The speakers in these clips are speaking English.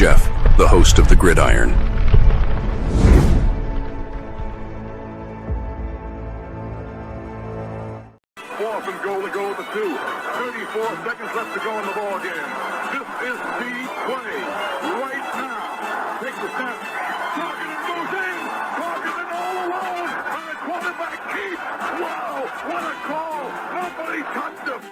Jeff, the host of the Gridiron. Fourth and goal to go with the 2. 34 seconds left to go in the ball game. This is the play right now. Takes the snap. Targeted goes in. Targeted all alone. And the quarterback keeps. Wow, what a call. Nobody touched him.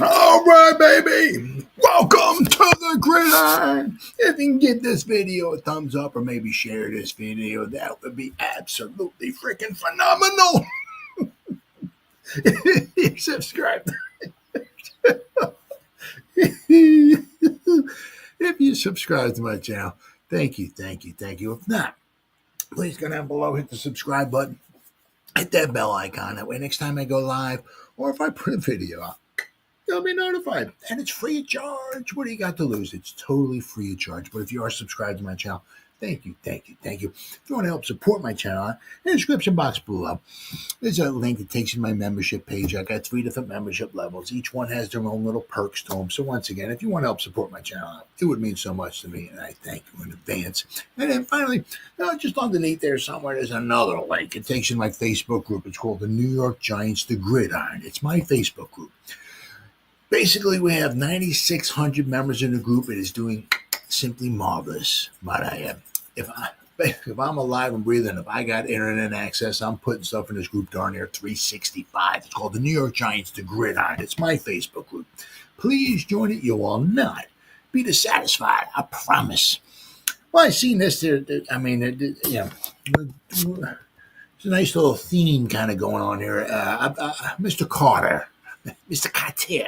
All right, baby. Welcome to the Gridiron. If you can get this video a thumbs up or maybe share this video, that would be absolutely freaking phenomenal. Subscribe. If you subscribe to my channel, thank you. If not, please go down below, hit the subscribe button, hit that bell icon. That way next time I go live or if I put a video up, you'll be notified. And it's free of charge. What do you got to lose? It's totally free of charge. But if you are subscribed to my channel, thank you. If you want to help support my channel, in the description box below, there's a link that takes you to my membership page. I got 3 different membership levels. Each one has their own little perks to them. So once again, if you want to help support my channel, it would mean so much to me, and I thank you in advance. And then finally, just underneath there somewhere, there's another link. It takes you to my Facebook group. It's called the New York Giants, the Gridiron. It's my Facebook group. Basically, we have 9,600 members in the group. It is doing simply marvelous. But if I'm alive and breathing, if I got internet access, I'm putting stuff in this group darn near 365. It's called the New York Giants, the Gridiron. It's my Facebook group. Please join it. You will not be dissatisfied. I promise. Well, I've seen this. There's a nice little theme kind of going on here. Mr. Carter. Mr. Carter.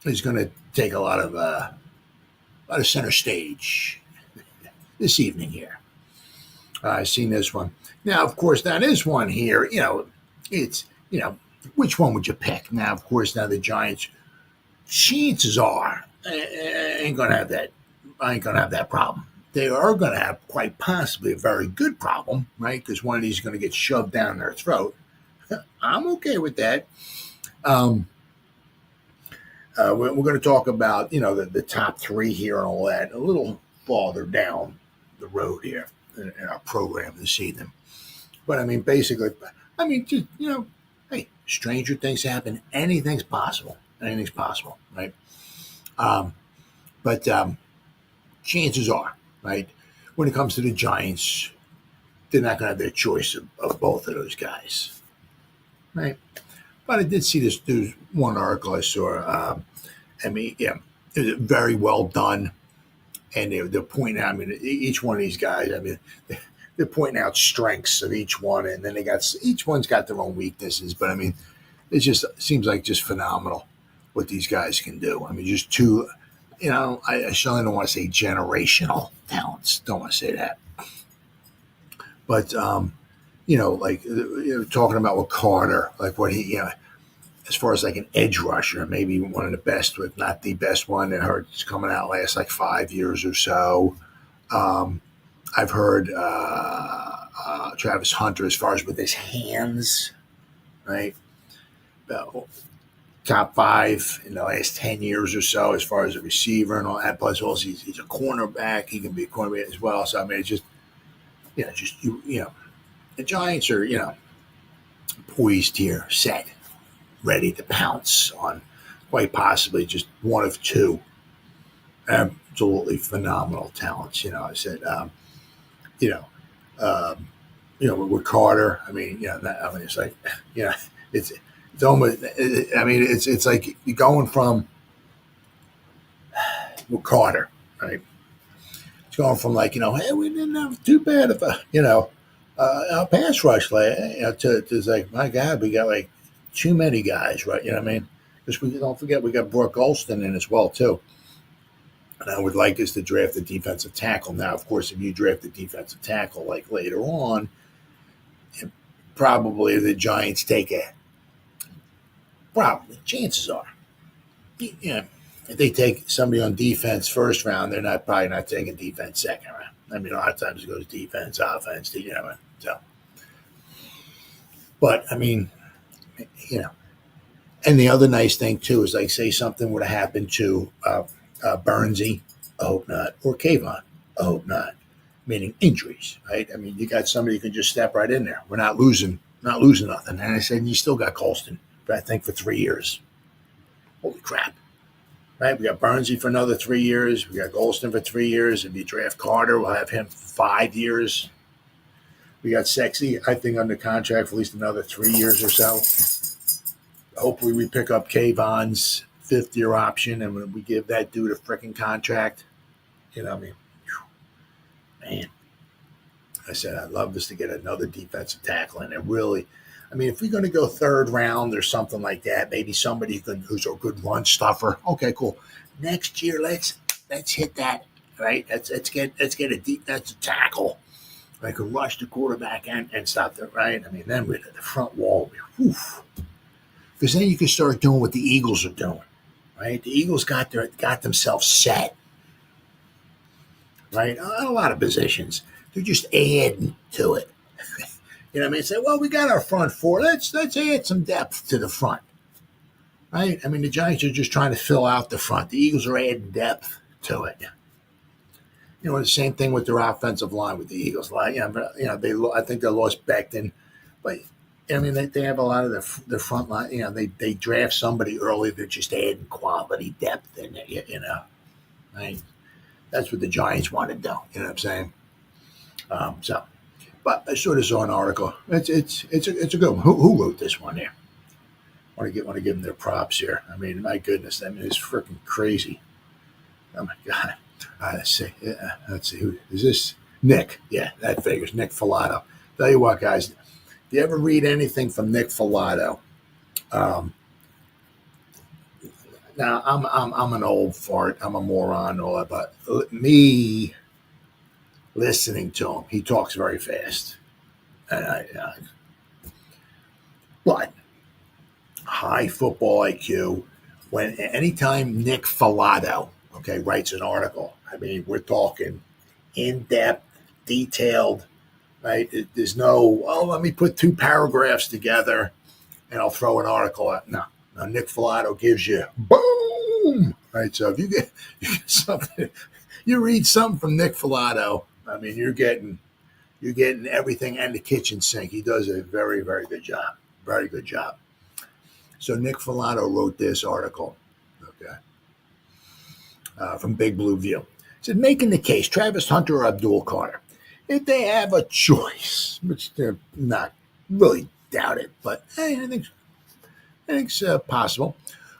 Is going to take a lot of center stage this evening here. I've seen this one. Now, of course, now this one here, it's, which one would you pick? Now, of course, now the Giants, chances are, ain't going to have that problem. They are going to have quite possibly a very good problem, right? Because one of these is going to get shoved down their throat. I'm okay with that. We're going to talk about, the top 3 here and all that a little farther down the road here in our program this evening. But basically, just, hey, stranger things happen. Anything's possible, right? But chances are, right, when it comes to the Giants, they're not going to have their choice of both of those guys. Right, but I did see this. There's one article I saw. It was very well done, and they're pointing out. Each one of these guys. They're pointing out strengths of each one, and then each one's got their own weaknesses. But it just seems like just phenomenal what these guys can do. Just two. I certainly don't want to say generational talents. Don't want to say that, but talking about with Carter, like what he, as far as like an edge rusher, maybe one of the best, if not the best one. That heard it's coming out last like 5 years or so. I've heard Travis Hunter as far as with his hands, right? Top 5 in the last 10 years or so as far as a receiver and all that. Plus, also he's a cornerback. He can be a cornerback as well. So it's just, the Giants are, poised here, set, ready to pounce on quite possibly just one of 2 absolutely phenomenal talents. I said, with Carter, it's like, it's almost, it's like you're going from with Carter, right? It's going from like, hey, we didn't have too bad of a pass rush, to like, my God, we got like too many guys, right? Because we don't forget we got Brooke Olston in as well too. And I would like us to draft a defensive tackle. Now, of course, if you draft a defensive tackle like later on, probably the Giants take it. Probably, chances are, if they take somebody on defense first round, they're probably not taking defense second round. A lot of times it goes defense, offense, so. But, and the other nice thing, too, is like, say something would have happened to Burnsy, I hope not. Or Kayvon, I hope not. Meaning injuries, right? I mean, you got somebody who can just step right in there. We're not losing nothing. And I said, you still got Colston, but I think for 3 years. Holy crap. Right? We got Burnsy for another 3 years. We got Golston for 3 years. If you draft Carter, we'll have him for 5 years. We got Sexy, I think, under contract for at least another 3 years or so. Hopefully we pick up Kayvon's 5th-year option and we give that dude a freaking contract. You know what I mean? Man. I said, I'd love us to get another defensive tackle. And it really, I mean, if we're going to go 3rd round or something like that, maybe somebody who's a good run stuffer. Okay, cool. Next year, let's hit that, right? Let's get a defensive tackle. I could rush the quarterback and stop that, right? I mean, then we're at the front wall. Because then you can start doing what the Eagles are doing, right? The Eagles got themselves set, right? On a lot of positions. They're just adding to it. You know what I mean? Say, well, we got our front 4. Let's add some depth to the front, right? I mean, the Giants are just trying to fill out the front. The Eagles are adding depth to it. You know, the same thing with their offensive line with the Eagles. Like, I think they lost Becton, but I mean, they have a lot of their front line. You know, they draft somebody early. They're just adding quality depth in it. You know, right? That's what the Giants want to do. You know what I'm saying? But I sort of saw an article. It's a good one. Who wrote this one here? Want to give them their props here. I mean, my goodness, I mean, it's freaking crazy. Oh my God. Let's see. Who is this? Nick. Yeah, that figures. Nick Filato. Tell you what, guys. If you ever read anything from Nick Filato, now I'm an old fart. I'm a moron. All that, but me listening to him, he talks very fast, and but high football IQ. When anytime Nick Filato, writes an article, I mean, we're talking in depth, detailed, right? There's no, let me put 2 paragraphs together and I'll throw an article out. No, Nick Filato gives you boom, right? So if you get something, you read something from Nick Filato, I mean, you're getting everything and the kitchen sink. He does a very, very good job. Very good job. So Nick Filato wrote this article, from Big Blue View. He said, making the case, Travis Hunter or Abdul Carter. If they have a choice, which they're not, really doubt it, but hey, I think it's possible.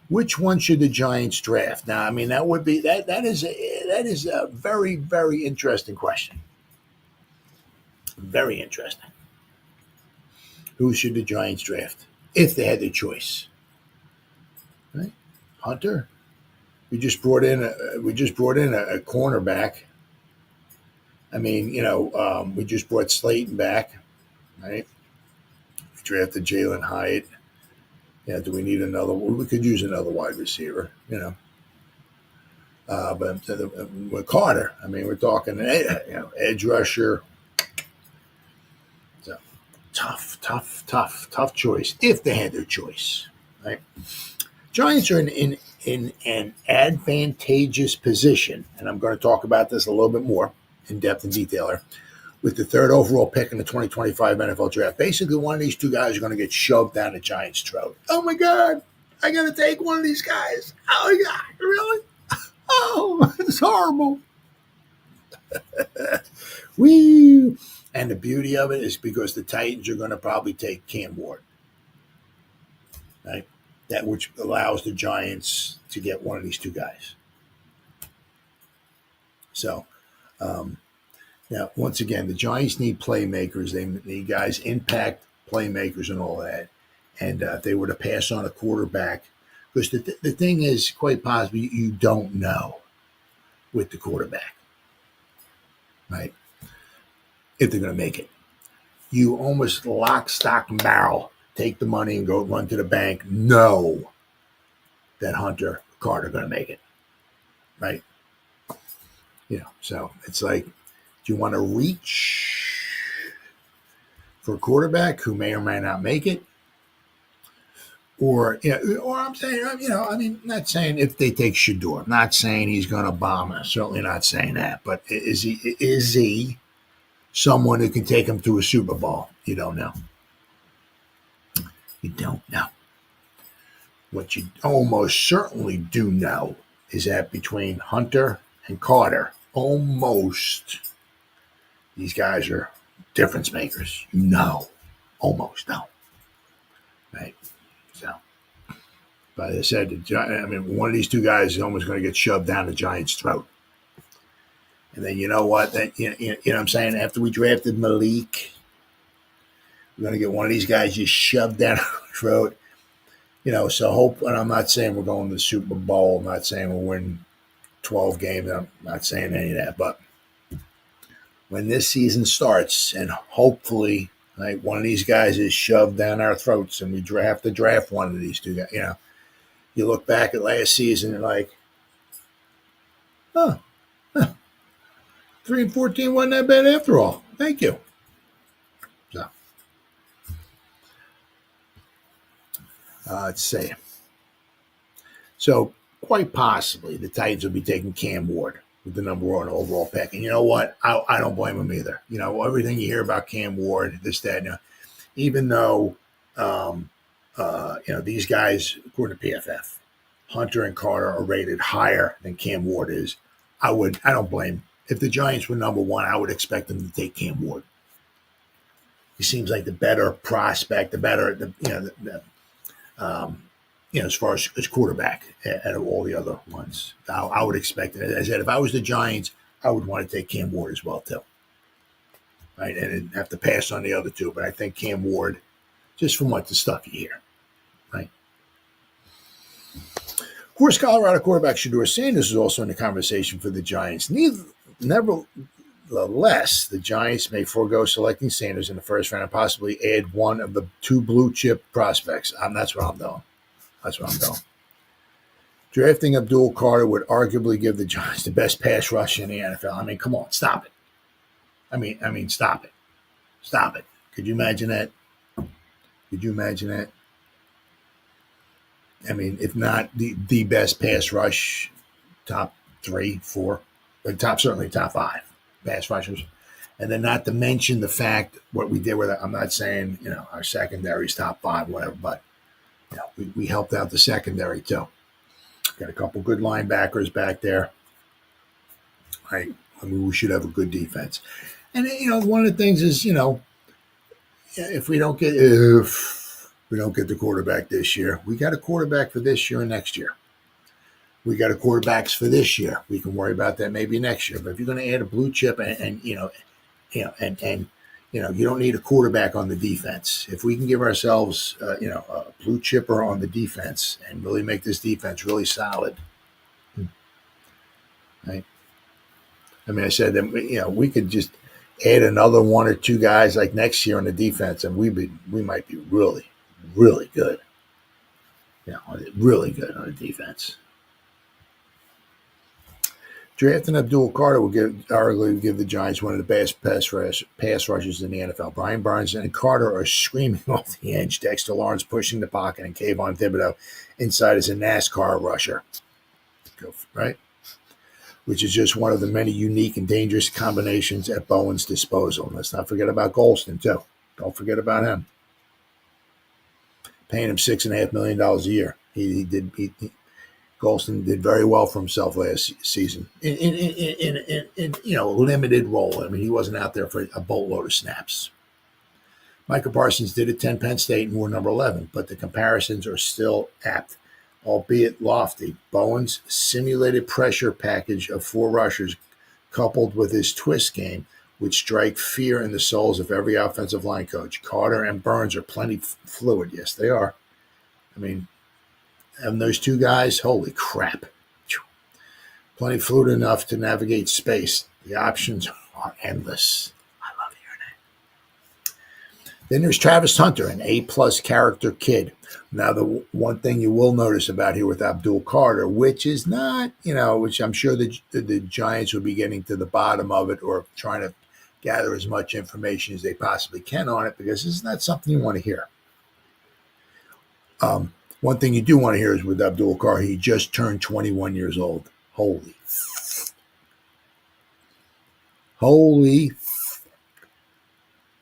Which one should the Giants draft? Now, I mean, that is a very, very interesting question. Very interesting. Who should the Giants draft if they had the choice? Right, Hunter. We just brought in a cornerback. I mean, we just brought Slayton back, right? We drafted Jalen Hyatt. Yeah, do we need another? We could use another wide receiver, But with Carter, I mean, we're talking, edge rusher. So tough choice if they had their choice, right? Giants are in an advantageous position, and I'm going to talk about this a little bit more in depth and detail here, with the 3rd overall pick in the 2025 NFL draft. Basically, one of these 2 guys are going to get shoved down the Giants' throat. Oh, my God. I got to take one of these guys. Oh, my God. Really? Oh, it's horrible. Woo. And the beauty of it is because the Titans are going to probably take Cam Ward, right? That which allows the Giants to get one of these 2 guys. So, now, once again, the Giants need playmakers. They need guys, impact playmakers and all that. And if they were to pass on a quarterback, because the thing is, quite possibly, you don't know with the quarterback, right? If they're going to make it. You almost lock, stock, and barrel, take the money and go run to the bank, know that Hunter, Carter are going to make it, right? So it's like, do you want to reach for a quarterback who may or may not make it? or I'm saying, not saying if they take Shedeur. I'm not saying he's going to bomb us. Certainly not saying that. But is he someone who can take him to a Super Bowl? You don't know. You don't know. What you almost certainly do know is that between Hunter and Carter, almost these guys are difference makers. Almost no. Right? So, but as I said, one of these two guys is almost going to get shoved down the Giants' throat. And then you know what? You know what I'm saying? After we drafted Malik, we're going to get one of these guys just shoved down our throat. So hope, and I'm not saying we're going to the Super Bowl. I'm not saying we'll win 12 games. I'm not saying any of that. But when this season starts, and hopefully one of these guys is shoved down our throats and we have to draft one of these two guys, you look back at last season and 3-14 wasn't that bad after all. Thank you. So, let's see. So, quite possibly, the Titans will be taking Cam Ward with the number 1 overall pick. And you know what? I don't blame him either. Everything you hear about Cam Ward, this, that, even though, these guys, according to PFF, Hunter and Carter are rated higher than Cam Ward is. I don't blame him. If the Giants were number 1, I would expect them to take Cam Ward. He seems like the better prospect, as far as quarterback out of all the other ones. I would expect it. As I said, if I was the Giants, I would want to take Cam Ward as well, too. Right? And have to pass on the other two. But I think Cam Ward, just from the stuff you hear, right? Of course, Colorado quarterback Shedeur Sanders is also in the conversation for the Giants. Nevertheless, the Giants may forego selecting Sanders in the first round and possibly add one of the 2 blue chip prospects. That's what I'm doing. Drafting Abdul Carter would arguably give the Giants the best pass rush in the NFL. Come on, stop it. Stop it. Stop it. Could you imagine that? If not the best pass rush, top 3, 4, but certainly top 5 pass rushers. And then not to mention the fact what we did with it. I'm not saying, our secondary's top 5, whatever, but we helped out the secondary too. Got a couple good linebackers back there. Right. We should have a good defense. And, one of the things is, if we don't get the quarterback this year, we got a quarterback for this year and next year. We got a quarterbacks for this year. We can worry about that maybe next year. But if you're going to add a blue chip and you don't need a quarterback on the defense. If we can give ourselves, a blue chipper on the defense and really make this defense really solid, right? I said that we could just add another 1 or 2 guys like next year on the defense, and we might be really, really good. Really good on the defense. Drafting Abdul Carter will give the Giants one of the best pass rushers in the NFL. Brian Burns and Carter are screaming off the edge. Dexter Lawrence pushing the pocket, and Kayvon Thibodeaux inside as a NASCAR rusher. Right? Which is just one of the many unique and dangerous combinations at Bowen's disposal. Let's not forget about Golston, too. Don't forget about him. Paying him $6.5 million a year. Golston did very well for himself last season in a limited role. He wasn't out there for a boatload of snaps. Micah Parsons did attend Penn State and wore number 11, but the comparisons are still apt, albeit lofty. Bowen's simulated pressure package of 4 rushers, coupled with his twist game, would strike fear in the souls of every offensive line coach. Carter and Burns are plenty fluid. Yes, they are. And those 2 guys, holy crap. Plenty fluid enough to navigate space. The options are endless. I love hearing it. Then there's Travis Hunter, an A-plus character kid. Now, the one thing you will notice about here with Abdul Carter, which is not, which I'm sure the Giants will be getting to the bottom of it or trying to gather as much information as they possibly can on it, because this is not something you want to hear. One thing you do want to hear is with Abdul Carter, he just turned 21 years old. Holy.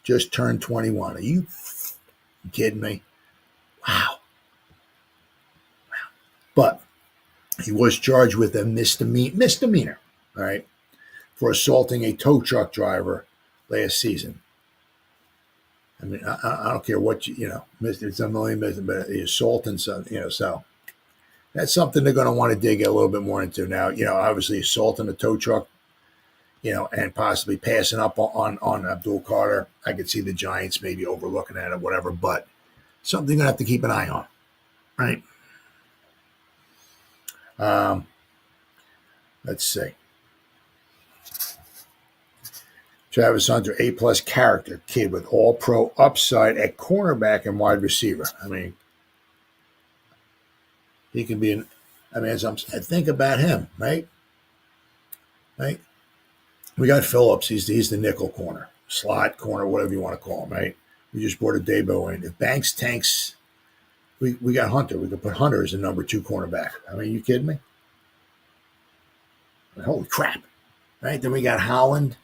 Just turned 21. Are you kidding me? Wow. But he was charged with a misdemeanor, all right, for assaulting a tow truck driver last season. I mean, I don't care what it's a million, but assaulting something, so that's something they're going to want to dig a little bit more into now. Obviously assaulting a tow truck, and possibly passing up on Abdul Carter. I could see the Giants maybe overlooking that or whatever, but something you're going to have to keep an eye on, right? Let's see. Travis Hunter, A+ character, kid with all-pro upside at cornerback and wide receiver. I mean, he can be as I think about him, right? Right? We got Phillips. He's the nickel corner, slot corner, whatever you want to call him, right? We just brought a Thibodeaux in. If Banks tanks, we got Hunter. We could put Hunter as the number 2 cornerback. I mean, you kidding me? Holy crap. Right? Then we got Holland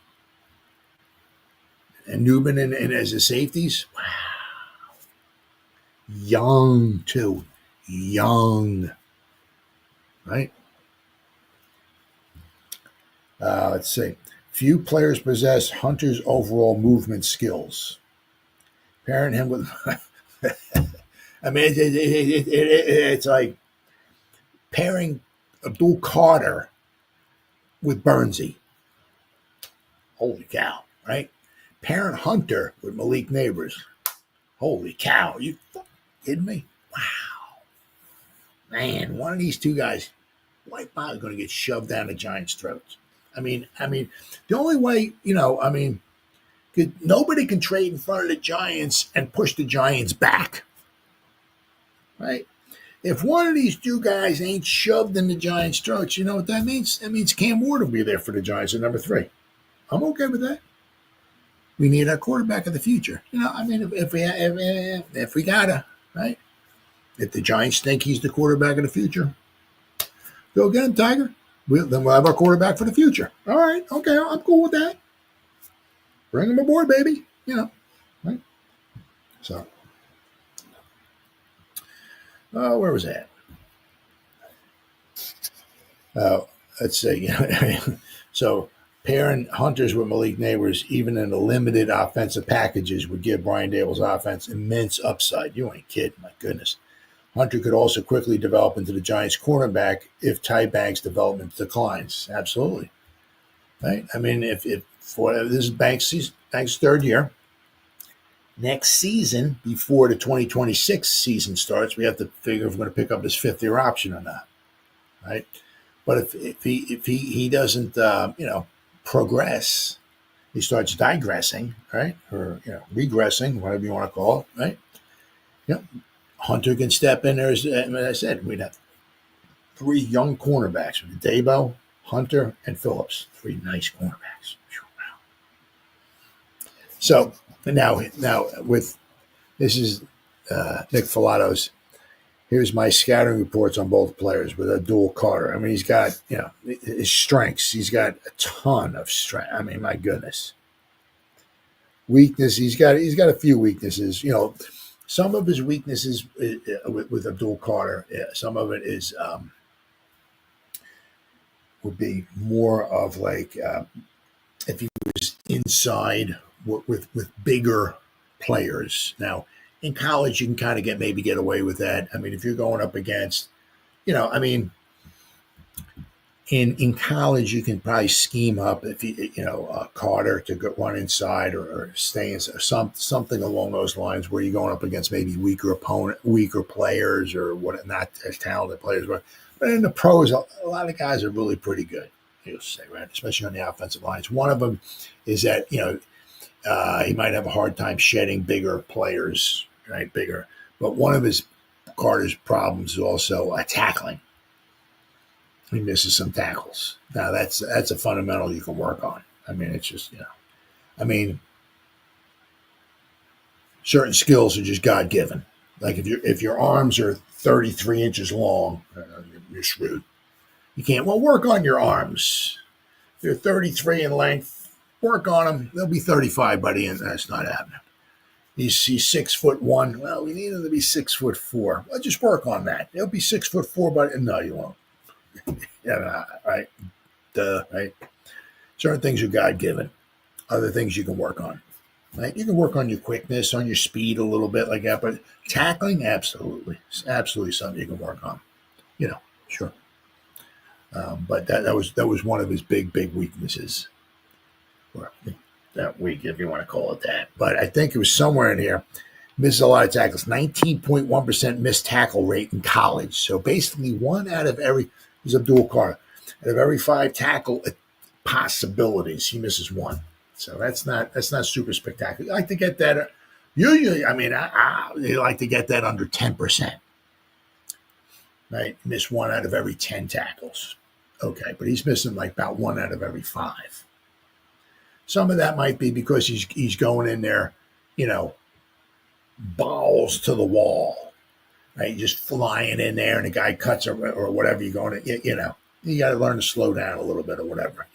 and Newman and as the safeties. Wow. Young, too. Young. Right? Let's see. Few players possess Hunter's overall movement skills. Pairing him with... I mean, it's like pairing Abdul Carter with Burnsy. Holy cow, right? Pairing Hunter with Malik Neighbors. Holy cow. Are you kidding me? Wow. Man, one of these two guys, white ball is going to get shoved down the Giants' throats. I mean, the only way, nobody can trade in front of the Giants and push the Giants back. Right? If one of these two guys ain't shoved in the Giants' throats, you know what that means? That means Cam Ward will be there for the Giants at number 3. I'm okay with that. We need a quarterback of the future. If we gotta, right? If the Giants think he's the quarterback of the future, go get him, Tiger. Then we'll have our quarterback for the future. All right, okay, I'm cool with that. Bring him aboard, baby. Right? So, where was that? Let's see. So, pairing Hunters with Malik Neighbors, even in the limited offensive packages, would give Brian Daboll's offense immense upside. You ain't kidding, my goodness. Hunter could also quickly develop into the Giants' cornerback if Ty Banks' development declines. Absolutely. Right? I mean, if this is Banks' 3rd year, next season, before the 2026 season starts, we have to figure if we're going to pick up his 5th-year option or not. Right? But if he doesn't, progress, he starts digressing, right? Or, regressing, whatever you want to call it, right? Yep. Hunter can step in there. As I said, we'd have 3 young cornerbacks with Thibodeaux, Hunter, and Phillips. 3 nice cornerbacks. Wow. So now with this is Nick Filatto's. Here's my scouting reports on both players with Abdul Carter. I mean, he's got his strengths. He's got a ton of strength. I mean, my goodness. Weakness. He's got a few weaknesses. Some of his weaknesses with Abdul Carter, some of it is would be more of like if he was inside with bigger players. Now, in college, you can kind of get away with that. I mean, if you're going up against, in college, you can probably scheme up if Carter to go run inside or stay in something along those lines where you're going up against maybe weaker players or not as talented players. But in the pros, a lot of guys are really pretty good. You'll say, right, especially on the offensive lines. One of them is that he might have a hard time shedding bigger players, right? Bigger, but one of Carter's problems is also tackling. He misses some tackles. Now that's a fundamental you can work on. I mean, it's just certain skills are just God given. Like if your arms are 33 inches long, you're screwed. You can't. Well, work on your arms. If they're 33 in length, work on them. They'll be 35 by the end. That's not happening. He's 6'1". Well, we need him to be 6'4". Well, just work on that. He'll be 6'4", but no, you won't. Yeah, right. Duh, right. Certain things are God given. Other things you can work on. Right? You can work on your quickness, on your speed a little bit like that, but tackling, absolutely. It's absolutely something you can work on. Sure. But that was one of his big weaknesses. Or that weak, if you want to call it that. But I think it was somewhere in here. Misses a lot of tackles. 19.1% missed tackle rate in college. So basically one out of every, this is Abdul Carter, out of every 5 tackle possibilities, he misses one. So that's not super spectacular. I like to get that. Usually, you like to get that under 10%. Right? Miss 1 out of every 10 tackles. Okay, but he's missing like about 1 out of every 5. Some of that might be because he's going in there, balls to the wall. Right? Just flying in there and the guy cuts or whatever you're going to, you got to learn to slow down a little bit or whatever,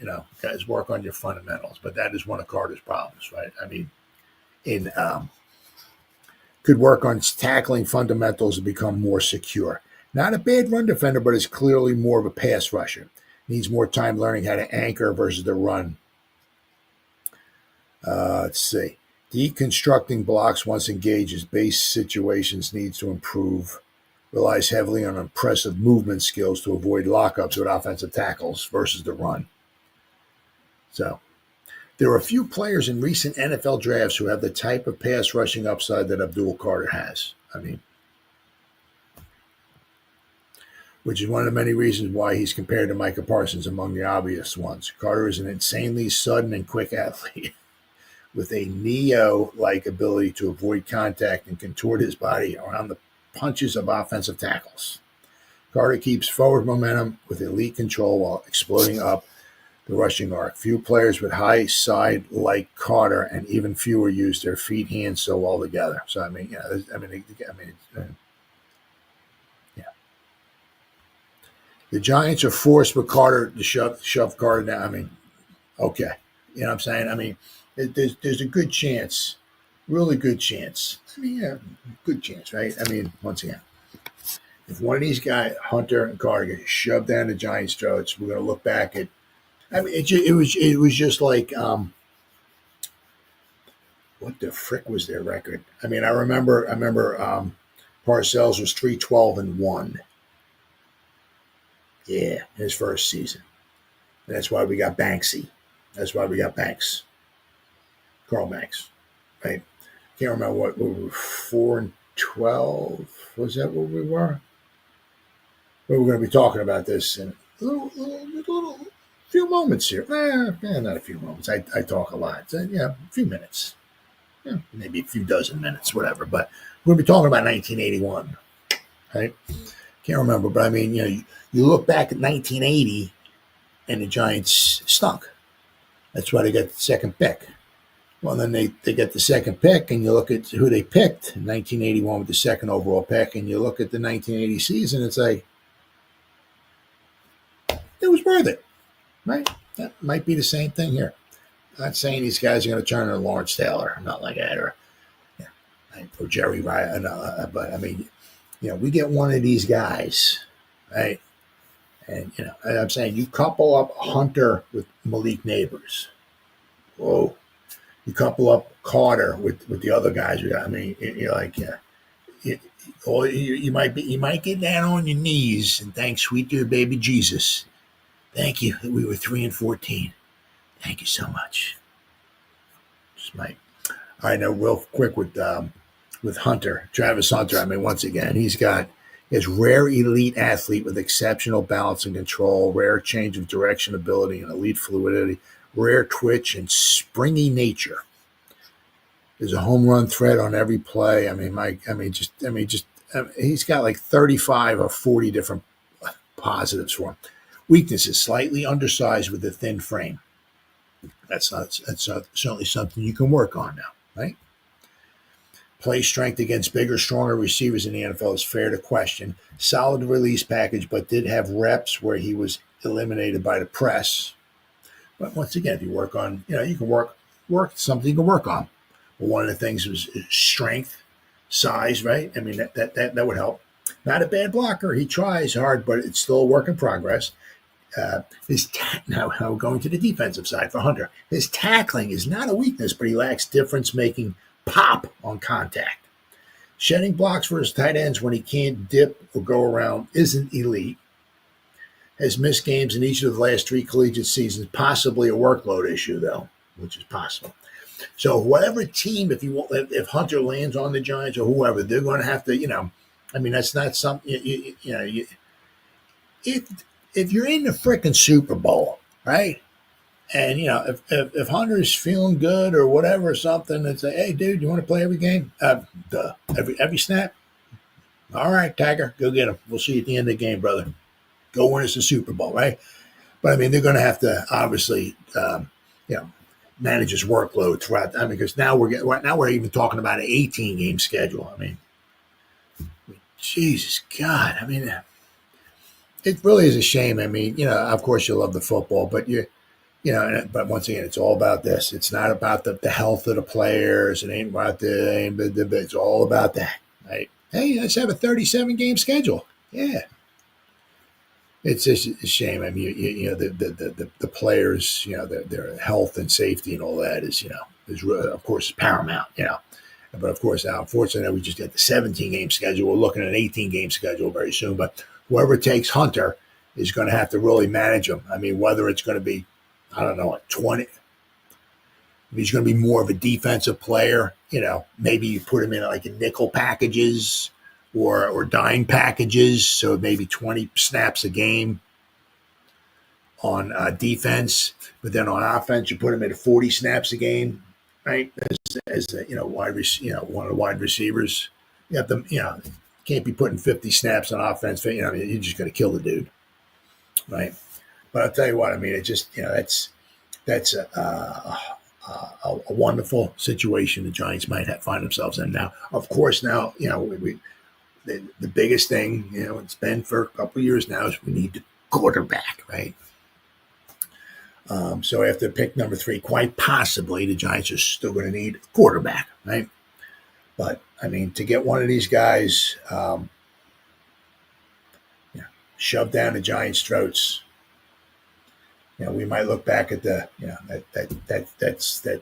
guys, work on your fundamentals. But that is one of Carter's problems, right? I mean, could work on tackling fundamentals to become more secure. Not a bad run defender, but is clearly more of a pass rusher. Needs more time learning how to anchor versus the run. Let's see. Deconstructing blocks once engages base situations needs to improve. Relies heavily on impressive movement skills to avoid lockups with offensive tackles versus the run. So, there are a few players in recent NFL drafts who have the type of pass rushing upside that Abdul Carter has. Which is one of the many reasons why he's compared to Micah Parsons among the obvious ones. Carter is an insanely sudden and quick athlete with a Neo-like ability to avoid contact and contort his body around the punches of offensive tackles. Carter keeps forward momentum with elite control while exploding up the rushing arc. Few players with high side like Carter, and even fewer use their feet, hands so well together. So the Giants are forced with Carter to shove Carter down. Okay, you know what I'm saying? There's a good chance, really good chance. Good chance, right? Once again, if one of these guys, Hunter and Carter, get shoved down the Giants' throats, we're going to look back at. It was just like, what the frick was their record? I remember Parcells was 3-12-1. Yeah, his first season. And that's why we got Banksy. That's why we got Banks. Carl Banks, right? Can't remember what we were, 4-12. Was that what we were? We're going to be talking about this in a few moments here. Not a few moments. I talk a lot. A few minutes. Maybe a few dozen minutes, whatever. But we're going to be talking about 1981, right? Can't remember, but you look back at 1980, and the Giants stunk. That's why they got the second pick. Well, then they get the second pick, and you look at who they picked in 1981 with the second overall pick, and you look at the 1980 season, it's like, it was worth it, right? That might be the same thing here. I'm not saying these guys are going to turn into Lawrence Taylor, not like that, or Jerry Ryan, but we get one of these guys, right? And, I'm saying you couple up Hunter with Malik Neighbors. Whoa. You couple up Carter with the other guys we got. You're like, you might get down on your knees and thank sweet dear baby Jesus. Thank you that we were 3-14. Thank you so much. Just might. All right, now real quick with Hunter, Travis Hunter. Once again, he has rare elite athlete with exceptional balance and control, rare change of direction ability and elite fluidity, rare twitch and springy nature. There's a home run threat on every play. He's got like 35 or 40 different positives for him. Weaknesses: slightly undersized with a thin frame. That's certainly something you can work on now, right? Play strength against bigger, stronger receivers in the NFL is fair to question. Solid release package, but did have reps where he was eliminated by the press. But once again, if you work on, you can work something you can work on. But one of the things was strength, size, right? I mean, that would help. Not a bad blocker. He tries hard, but it's still a work in progress. Now going to the defensive side for Hunter. His tackling is not a weakness, but he lacks difference-making pop on contact. Shedding blocks for his tight ends when he can't dip or go around isn't elite. Has missed games in each of the last 3 collegiate seasons, possibly a workload issue, though, which is possible. So whatever team, if Hunter lands on the Giants or whoever, they're going to have to, I mean, that's not something, if you're in the freaking Super Bowl, right? And, if Hunter's feeling good or whatever, or something, and say, hey, dude, you want to play every game? Every snap? All right, Tiger, go get him. We'll see you at the end of the game, brother. Go win us the Super Bowl, right? But, I mean, they're going to have to obviously, manage his workload throughout. I mean, because now we're even talking about an 18-game schedule. I mean, Jesus, God. I mean, it really is a shame. I mean, of course you love the football, but but once again, it's all about this. It's not about the health of the players. It ain't about it's all about that, right? Hey, let's have a 37-game schedule. Yeah. It's just a shame. I mean, the players, their health and safety and all that is of course paramount, But of course, now, unfortunately, we just got the 17-game schedule. We're looking at an 18-game schedule very soon. But whoever takes Hunter is going to have to really manage him. I mean, whether it's going to be, I don't know, like 20. If he's going to be more of a defensive player, maybe you put him in like a nickel packages or dime packages. So maybe 20 snaps a game on defense. But then on offense, you put him at 40 snaps a game, right? As one of the wide receivers. You have to, can't be putting 50 snaps on offense. You're just going to kill the dude, right? But I'll tell you what, I mean, it just, that's a wonderful situation the Giants might find themselves in now. Of course, now, the biggest thing, it's been for a couple of years now, is we need the quarterback, right? So after pick number 3, quite possibly the Giants are still going to need a quarterback, right? But, I mean, to get one of these guys shoved down the Giants' throats, we might look back at that's that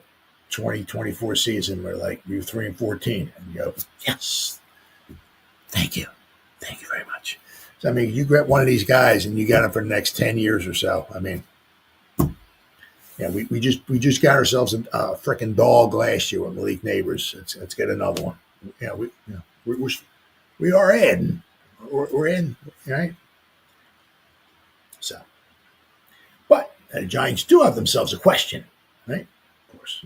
2024 season where we were 3-14 and you go, yes, thank you very much. So I mean, you get one of these guys and you got him for the next 10 years or so. I mean, we just got ourselves a freaking dog last year with Malik Neighbors. Let's get another one. We are in. We're in, right? So. But the Giants do have themselves a question, right? Of course.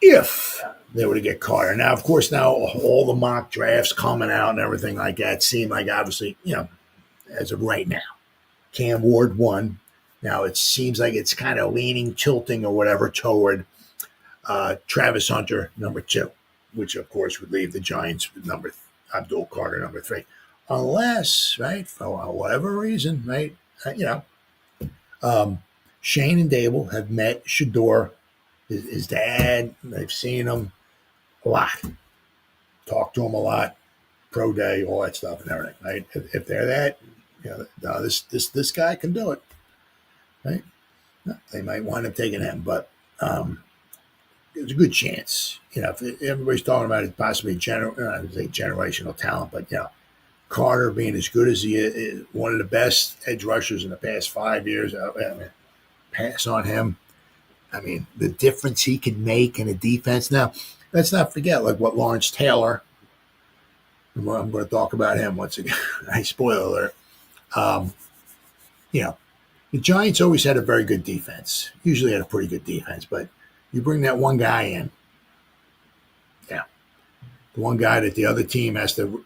If they were to get Carter. Now, of course, all the mock drafts coming out and everything like that seem like, obviously, as of right now, Cam Ward 1. Now, it seems like it's kind of tilting or whatever toward Travis Hunter, number 2, which, of course, would leave the Giants with Abdul Carter, number 3. Unless, right, for whatever reason, right, Shane and Dable have met Shedeur, his dad. They've seen him a lot, talked to him a lot, pro day, all that stuff and everything, right? If they're that, this guy can do it, right? They might wind up taking him, but there's a good chance. If everybody's talking about it, possibly generational talent, but Carter being as good as he is, one of the best edge rushers in the past 5 years. I mean, pass on him. I mean, the difference he can make in a defense. Now, let's not forget what Lawrence Taylor. I'm going to talk about him once again. Spoiler alert. The Giants always had a very good defense. Usually had a pretty good defense, but you bring that one guy in. Yeah, the one guy that the other team has to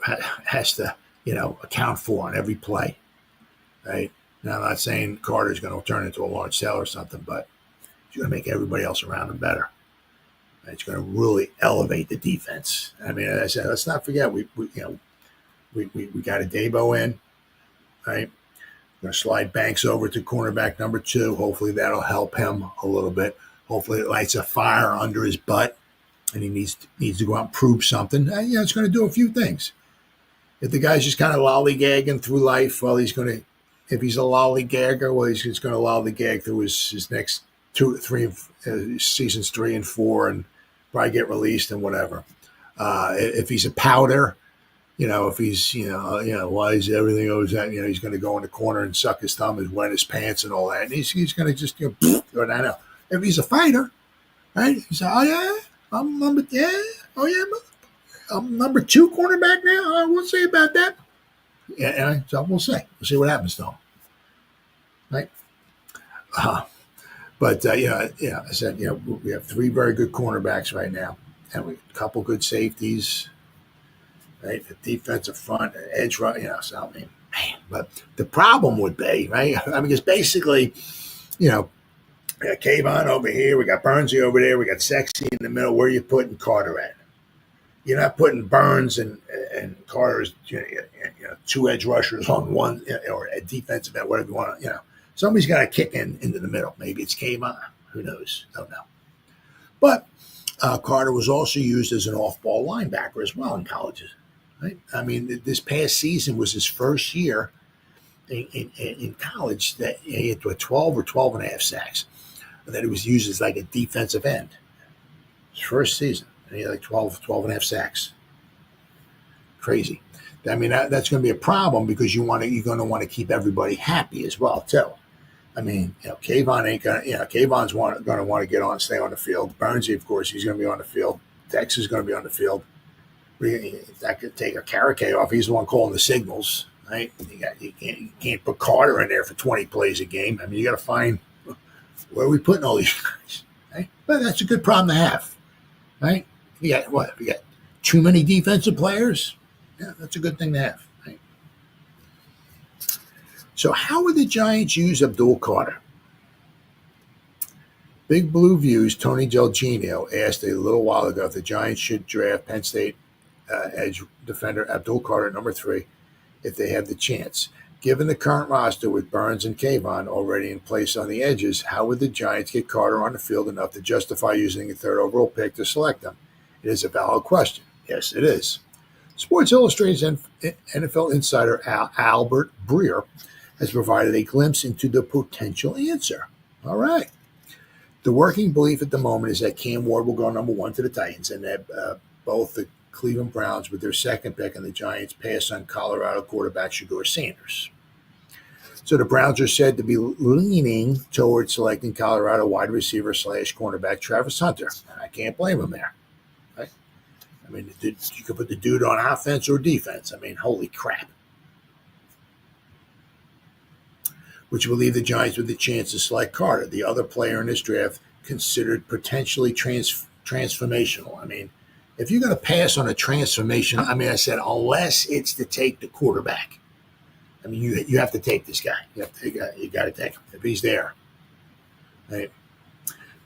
account for on every play, right? Now, I'm not saying Carter's going to turn into a Lawrence Taylor or something, but he's going to make everybody else around him better, It's going to really elevate the defense. I mean, as I said, let's not forget we got a Debo in, right? We're going to slide Banks over to cornerback number 2. Hopefully that'll help him a little bit. Hopefully it lights a fire under his butt, and he needs to go out and prove something. It's going to do a few things. If the guy's just kind of lollygagging through life, well, if he's a lollygagger, well, he's just going to lollygag through his next 2 to 3 seasons 3 and 4, and probably get released and whatever. If he's a powder, if he's, why is everything always that, he's going to go in the corner and suck his thumb and wet his pants and all that. And he's going to just, go, I know. If he's a fighter, right? He's like, oh, yeah, I'm number 2 cornerback now. We'll see about that. Yeah, so we'll see. We'll see what happens to him. Right? But I said, we have 3 very good cornerbacks right now, and we have a couple good safeties, right? The defensive front, edge run, so I mean, man. But the problem would be, right? I mean, because basically, we got Kayvon over here, we got Burnsy over there, we got Sexy in the middle. Where are you putting Carter at? You're not putting Burns and Carter as 2 edge rushers on one, or a defensive end, whatever you want to, Somebody's got to kick into the middle. Maybe it's Kayvon. Who knows? Don't know. But Carter was also used as an off-ball linebacker as well in colleges. Right? I mean, this past season was his first year in college that he had 12 or 12 and a half sacks. And that he was used as like a defensive end. His first season. And he had like 12 and a half sacks. Crazy. I mean, that's going to be a problem because you're going to want to keep everybody happy as well, too. I mean, Kayvon ain't going to, Kayvon's going to want to get on, stay on the field. Burnsy, of course, he's going to be on the field. Dexter's going to be on the field. That could take a Carrick off. He's the one calling the signals, right? You can't put Carter in there for 20 plays a game. I mean, you got to find where are we putting all these guys, right? But that's a good problem to have, right? We got too many defensive players. Yeah, that's a good thing to have. Right? So how would the Giants use Abdul Carter? Big Blue View's Tony Del Genio asked a little while ago if the Giants should draft Penn State edge defender Abdul Carter, number 3, if they have the chance. Given the current roster with Burns and Kayvon already in place on the edges, how would the Giants get Carter on the field enough to justify using a 3rd overall pick to select him? It is a valid question. Yes, it is. Sports Illustrated's NFL insider Albert Breer has provided a glimpse into the potential answer. All right. The working belief at the moment is that Cam Ward will go number 1 to the Titans, and that both the Cleveland Browns with their 2nd pick and the Giants pass on Colorado quarterback Shedeur Sanders. So the Browns are said to be leaning towards selecting Colorado wide receiver / cornerback Travis Hunter. And I can't blame him there. Right? I mean, you could put the dude on offense or defense. I mean, holy crap. Which will leave the Giants with the chance to select Carter, the other player in this draft considered potentially transformational. I mean, if you're going to pass on a transformation, I mean, I said, unless it's to take the quarterback. I mean, you have to take this guy. You got to take him if he's there. Right?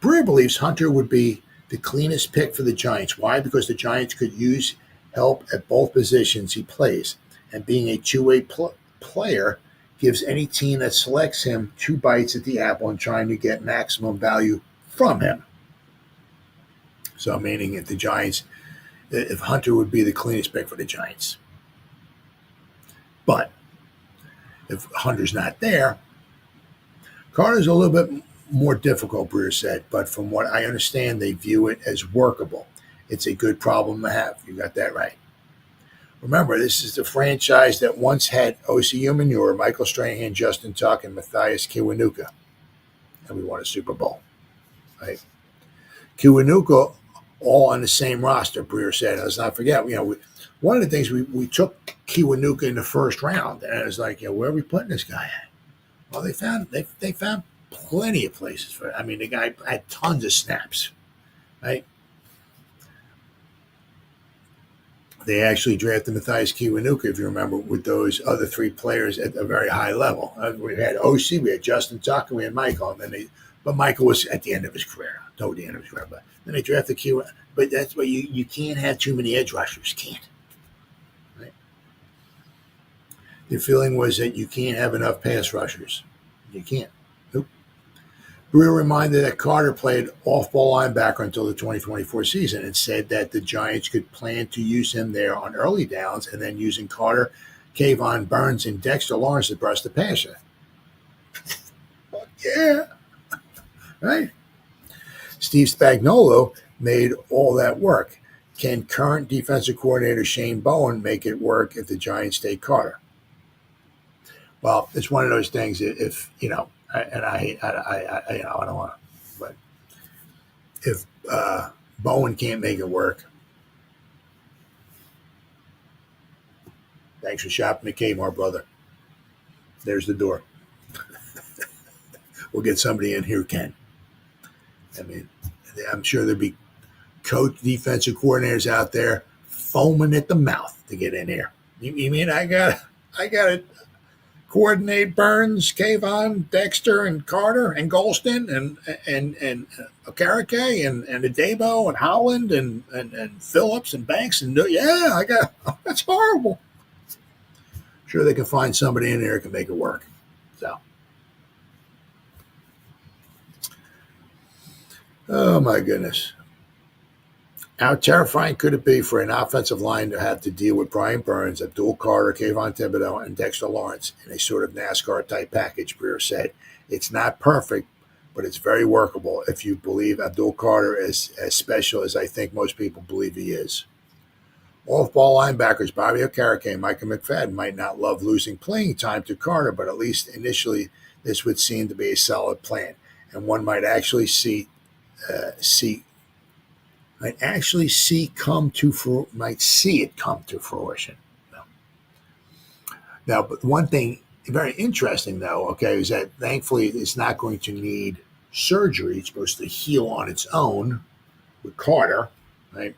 Breer believes Hunter would be the cleanest pick for the Giants. Why? Because the Giants could use help at both positions he plays. And being a two-way player gives any team that selects him 2 bites at the apple and trying to get maximum value from him. So meaning if Hunter would be the cleanest pick for the Giants. But if Hunter's not there, Carter's a little bit more difficult, Breer said, but from what I understand, they view it as workable. It's a good problem to have. You got that right. Remember, this is the franchise that once had O.C. Umenyiora, Michael Strahan, Justin Tuck, and Matthias Kiwanuka. And we won a Super Bowl. Right? Kiwanuka all on the same roster, Breer said. Let's not forget, one of the things we took Kiwanuka in the 1st round, and it was like, where are we putting this guy at? Well, they found plenty of places for it. I mean, the guy had tons of snaps, right? They actually drafted Matthias Kiwanuka, if you remember, with those other 3 players at a very high level. We had OC, we had Justin Tucker, we had Michael, and then they But Michael was at the end of his career, toward the end of his career. But then they drafted Kayvon. But that's why you can't have too many edge rushers. Can't. Right? The feeling was that you can't have enough pass rushers. You can't. Nope. Brewer reminded that Carter played off-ball linebacker until the 2024 season and said that the Giants could plan to use him there on early downs and then using Carter, Kayvon, Burns, and Dexter Lawrence to brush the passer. Yeah. Right? Steve Spagnuolo made all that work. Can current defensive coordinator Shane Bowen make it work if the Giants take Carter? Well, it's one of those things. If I don't want to, but if Bowen can't make it work, thanks for shopping at Kmart, brother. There's the door. We'll get somebody in here who can. I mean, I'm sure there'd be coach, defensive coordinators out there foaming at the mouth to get in here. You mean I got to coordinate Burns, Kayvon, Dexter, and Carter, and Golston, and Okereke, and Adebo, and Holland, and Phillips, and Banks, and that's horrible. Sure, they can find somebody in there who can make it work. So, oh my goodness. How terrifying could it be for an offensive line to have to deal with Brian Burns, Abdul Carter, Kayvon Thibodeaux, and Dexter Lawrence in a sort of NASCAR-type package, Breer said. It's not perfect, but it's very workable if you believe Abdul Carter is as special as I think most people believe he is. Off-ball linebackers Bobby Okereke and Micah McFadden might not love losing playing time to Carter, but at least initially this would seem to be a solid plan, and one might actually see it come to fruition. Now, but one thing very interesting though, okay, is that thankfully it's not going to need surgery. It's supposed to heal on its own with Carter, right?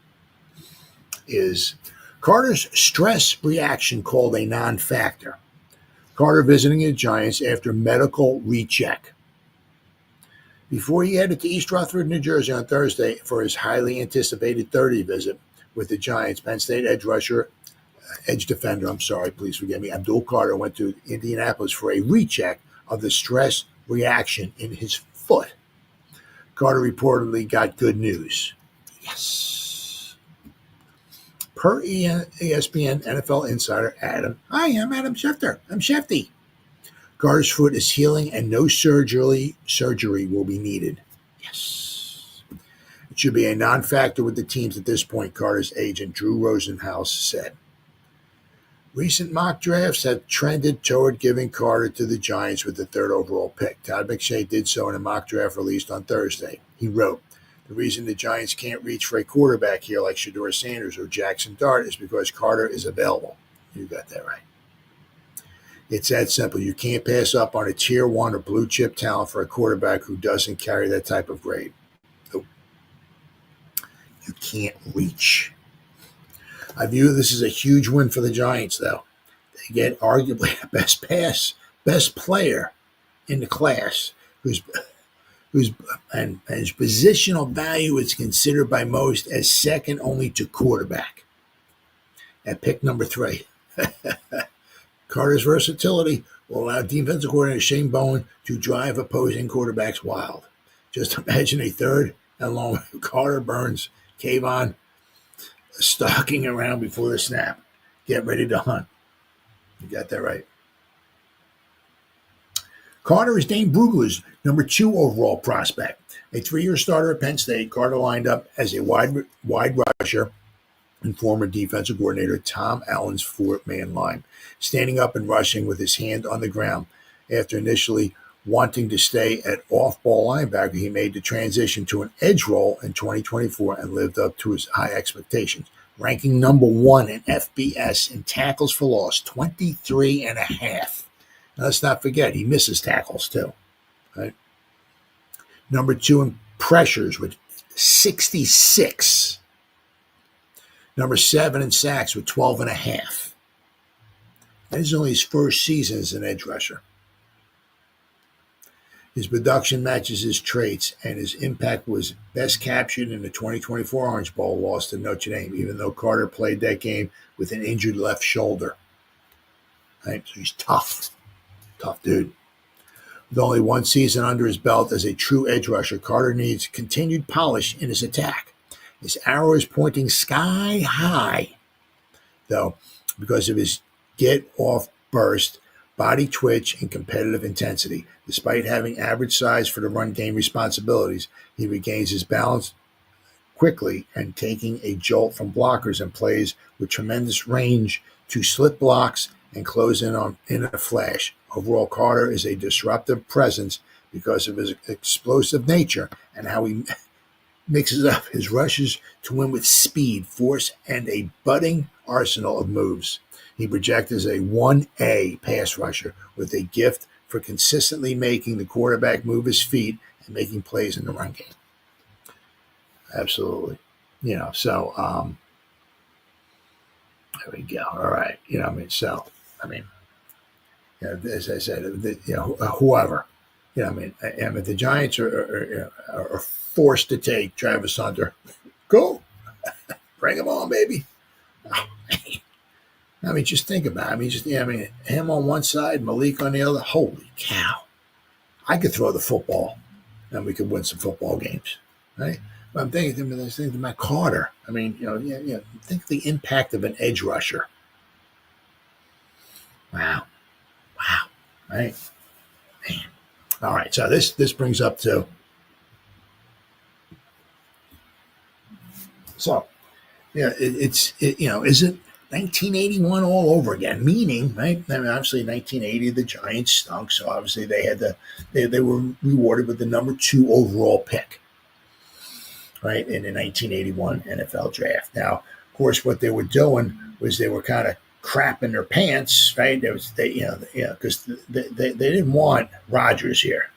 Is Carter's stress reaction called a non-factor. Carter visiting the Giants after medical recheck. Before he headed to East Rutherford, New Jersey on Thursday for his highly anticipated 30 visit with the Giants, Penn State edge defender, Abdul Carter went to Indianapolis for a recheck of the stress reaction in his foot. Carter reportedly got good news. Yes. Per ESPN NFL insider Adam. Hi, I'm Adam Schefter. I'm Shefty. Carter's foot is healing and no surgery will be needed. Yes. It should be a non-factor with the teams at this point, Carter's agent Drew Rosenhaus said. Recent mock drafts have trended toward giving Carter to the Giants with the third overall pick. Todd McShay did so in a mock draft released on Thursday. He wrote, the reason the Giants can't reach for a quarterback here like Shedeur Sanders or Jackson Dart is because Carter is available. You got that right. It's that simple. You can't pass up on a tier 1 or blue chip talent for a quarterback who doesn't carry that type of grade. Nope. You can't reach. I view this as a huge win for the Giants, though. They get arguably the best player in the class, whose positional value is considered by most as second only to quarterback. At pick number 3. Carter's versatility will allow defensive coordinator Shane Bowen to drive opposing quarterbacks wild. Just imagine a third and long Carter, Burns, Kayvon stalking around before the snap. Get ready to hunt. You got that right. Carter is Dane Brugler's number 2 overall prospect. A 3-year starter at Penn State, Carter lined up as a wide rusher and former defensive coordinator Tom Allen's 4-man line, standing up and rushing with his hand on the ground. After initially wanting to stay at off-ball linebacker, he made the transition to an edge role in 2024 and lived up to his high expectations, ranking number 1 in FBS in tackles for loss, 23.5. Now, let's not forget, he misses tackles too. Right? Number 2 in pressures with 66. Number 7 in sacks with 12.5. That is only his first season as an edge rusher. His production matches his traits, and his impact was best captured in the 2024 Orange Bowl loss to Notre Dame, even though Carter played that game with an injured left shoulder. Right? So he's tough dude. With only one season under his belt as a true edge rusher, Carter needs continued polish in his attack. His arrow is pointing sky high, though, because of his get-off burst, body twitch, and competitive intensity. Despite having average size for the run game responsibilities, he regains his balance quickly and taking a jolt from blockers and plays with tremendous range to slip blocks and close in a flash. Overall, Carter is a disruptive presence because of his explosive nature and how he mixes up his rushes to win with speed, force, and a budding arsenal of moves. He projects as a 1A pass rusher with a gift for consistently making the quarterback move his feet and making plays in the run game. Absolutely. There we go. All right. As I said, whoever, if the Giants are forced to take Travis Hunter, cool. Bring him on, baby. Just think about it. Him on one side, Malik on the other. Holy cow. I could throw the football and we could win some football games, right? But I'm thinking about Carter. Think of the impact of an edge rusher. Wow. Right? Man. All right. So this brings up to. So, is it 1981 all over again? Meaning, right? Obviously, 1980 the Giants stunk, so obviously they were rewarded with the number 2 overall pick, right, in the 1981 NFL draft. Now, of course, what they were doing was they were kind of crapping their pants, right? Because they didn't want Rodgers here.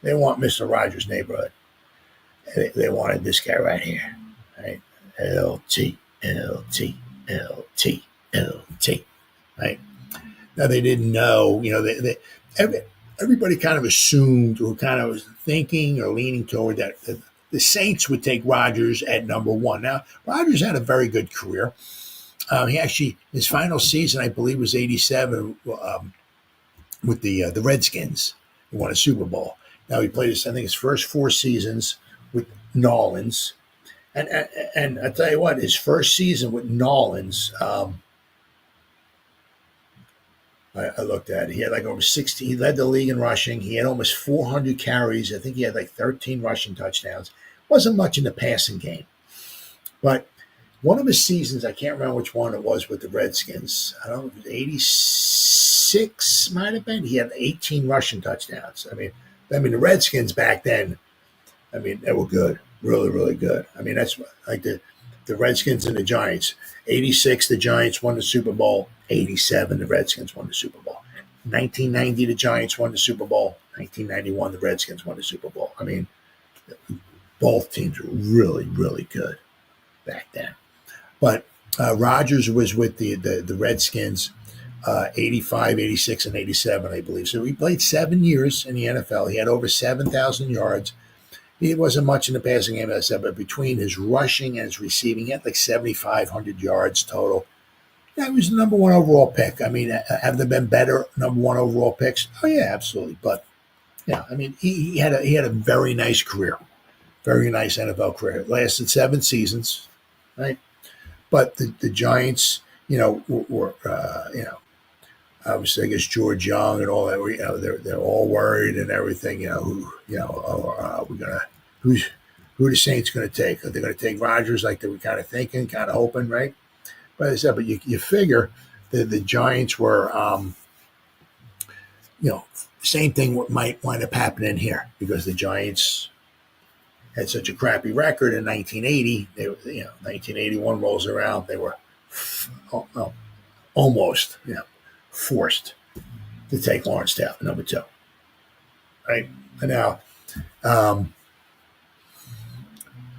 They didn't want Mr. Rogers' neighborhood. They wanted this guy right here, right? LT, right? Now they didn't know, everybody kind of assumed or kind of was thinking or leaning toward that the Saints would take Rodgers at number 1. Now, Rodgers had a very good career. He actually, his final season, I believe, was 87 with the Redskins. He won a Super Bowl. Now he played, his first 4 seasons with Nolans. And I tell you what, his first season with Nolans, I looked at it. He had like over 60. He led the league in rushing. He had almost 400 carries. I think he had like 13 rushing touchdowns. Wasn't much in the passing game. But one of his seasons, I can't remember which one it was with the Redskins. I don't know if it was 86, might have been. He had 18 rushing touchdowns. The Redskins back then, they were good. Really, really good. That's like the Redskins and the Giants. 86, the Giants won the Super Bowl. 87, the Redskins won the Super Bowl. 1990, the Giants won the Super Bowl. 1991, the Redskins won the Super Bowl. Both teams were really, really good back then. But Rodgers was with the Redskins 85, 86, and 87, I believe. So he played 7 years in the NFL. He had over 7,000 yards. He wasn't much in the passing game, as I said, but between his rushing and his receiving, he had like 7,500 yards total. Yeah, he was the number 1 overall pick. Have there been better number 1 overall picks? Oh, yeah, absolutely. But, he had a very nice career, very nice NFL career. It lasted 7 seasons, right? But the Giants, were obviously, I guess George Young and all that, they're all worried and everything. Who the Saints going to take? Are they going to take Rodgers like they were kind of thinking, kind of hoping, right? But as I said, you figure that the Giants were, same thing might wind up happening here because the Giants had such a crappy record in 1980. 1981 rolls around, they were almost, forced to take Lawrence Taylor, number 2. Right? And now,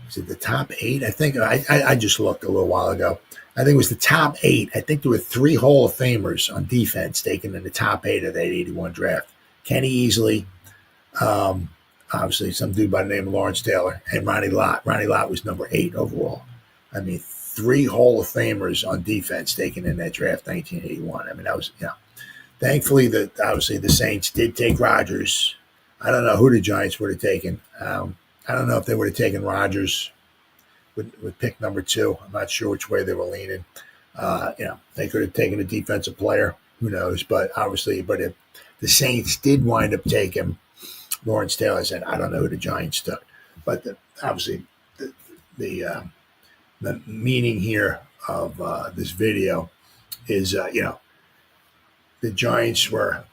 is it the top 8? I think I just looked a little while ago. I think it was the top 8. I think there were 3 Hall of Famers on defense taken in the top 8 of that 81 draft. Kenny Easley, Obviously, some dude by the name of Lawrence Taylor and Ronnie Lott. Ronnie Lott was number 8 overall. I mean, 3 Hall of Famers on defense taken in that draft, 1981. I mean, that was, thankfully, obviously the Saints did take Rodgers. I don't know who the Giants would have taken. I don't know if they would have taken Rodgers with pick number 2. I'm not sure which way they were leaning. They could have taken a defensive player. Who knows? But obviously, if the Saints did wind up taking Lawrence Taylor, said, I don't know who the Giants took. But obviously, the meaning here of this video is, the Giants were,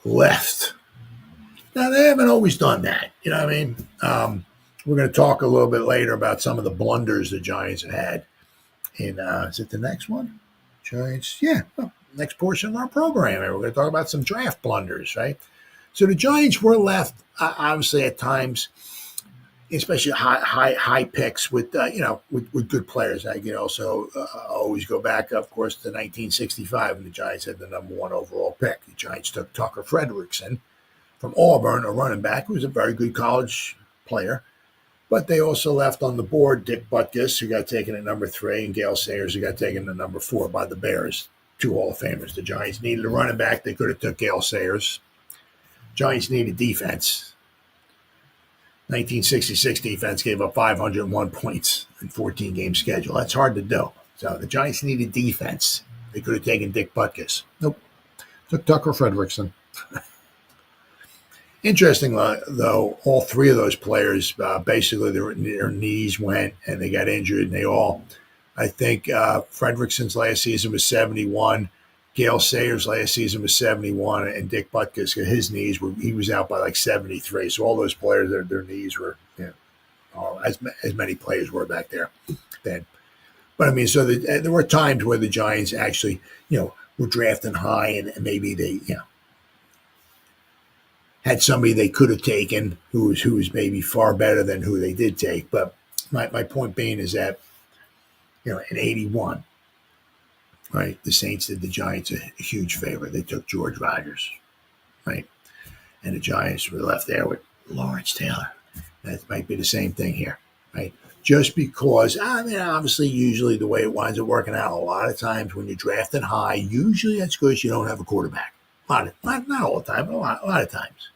left. Now, they haven't always done that. You know what I mean? We're going to talk a little bit later about some of the blunders the Giants have had. Is it the next one? Giants? Yeah. Well, next portion of our program. We're going to talk about some draft blunders, right? So the Giants were left, obviously, at times, especially high picks with good players. I can also always go back, of course, to 1965 when the Giants had the number 1 overall pick. The Giants took Tucker Frederickson from Auburn, a running back who was a very good college player. But they also left on the board Dick Butkus, who got taken at number 3, and Gale Sayers, who got taken at number 4 by the Bears, 2 Hall of Famers. The Giants needed a running back. They could have took Gale Sayers. Giants needed defense. 1966 defense gave up 501 points in 14-game schedule. That's hard to do. So the Giants needed defense. They could have taken Dick Butkus. Nope. Took Tucker Frederickson. Interesting, though, all 3 of those players, basically their knees went and they got injured, and they all, I think Fredrickson's last season was 71, Gale Sayers' last season was 71, and Dick Butkus, his knees he was out by like 73. So all those players, their knees were, as many players were back there then. But I mean, so there were times where the Giants actually, were drafting high, and maybe they, had somebody they could have taken who was maybe far better than who they did take. But my point being is that, in 81, right, the Saints did the Giants a huge favor. They took George Rogers, right? And the Giants were left there with Lawrence Taylor. That might be the same thing here, right? Just because, obviously, usually the way it winds up working out, a lot of times when you're drafting high, usually that's because you don't have a quarterback. Not all the time, but a lot of times,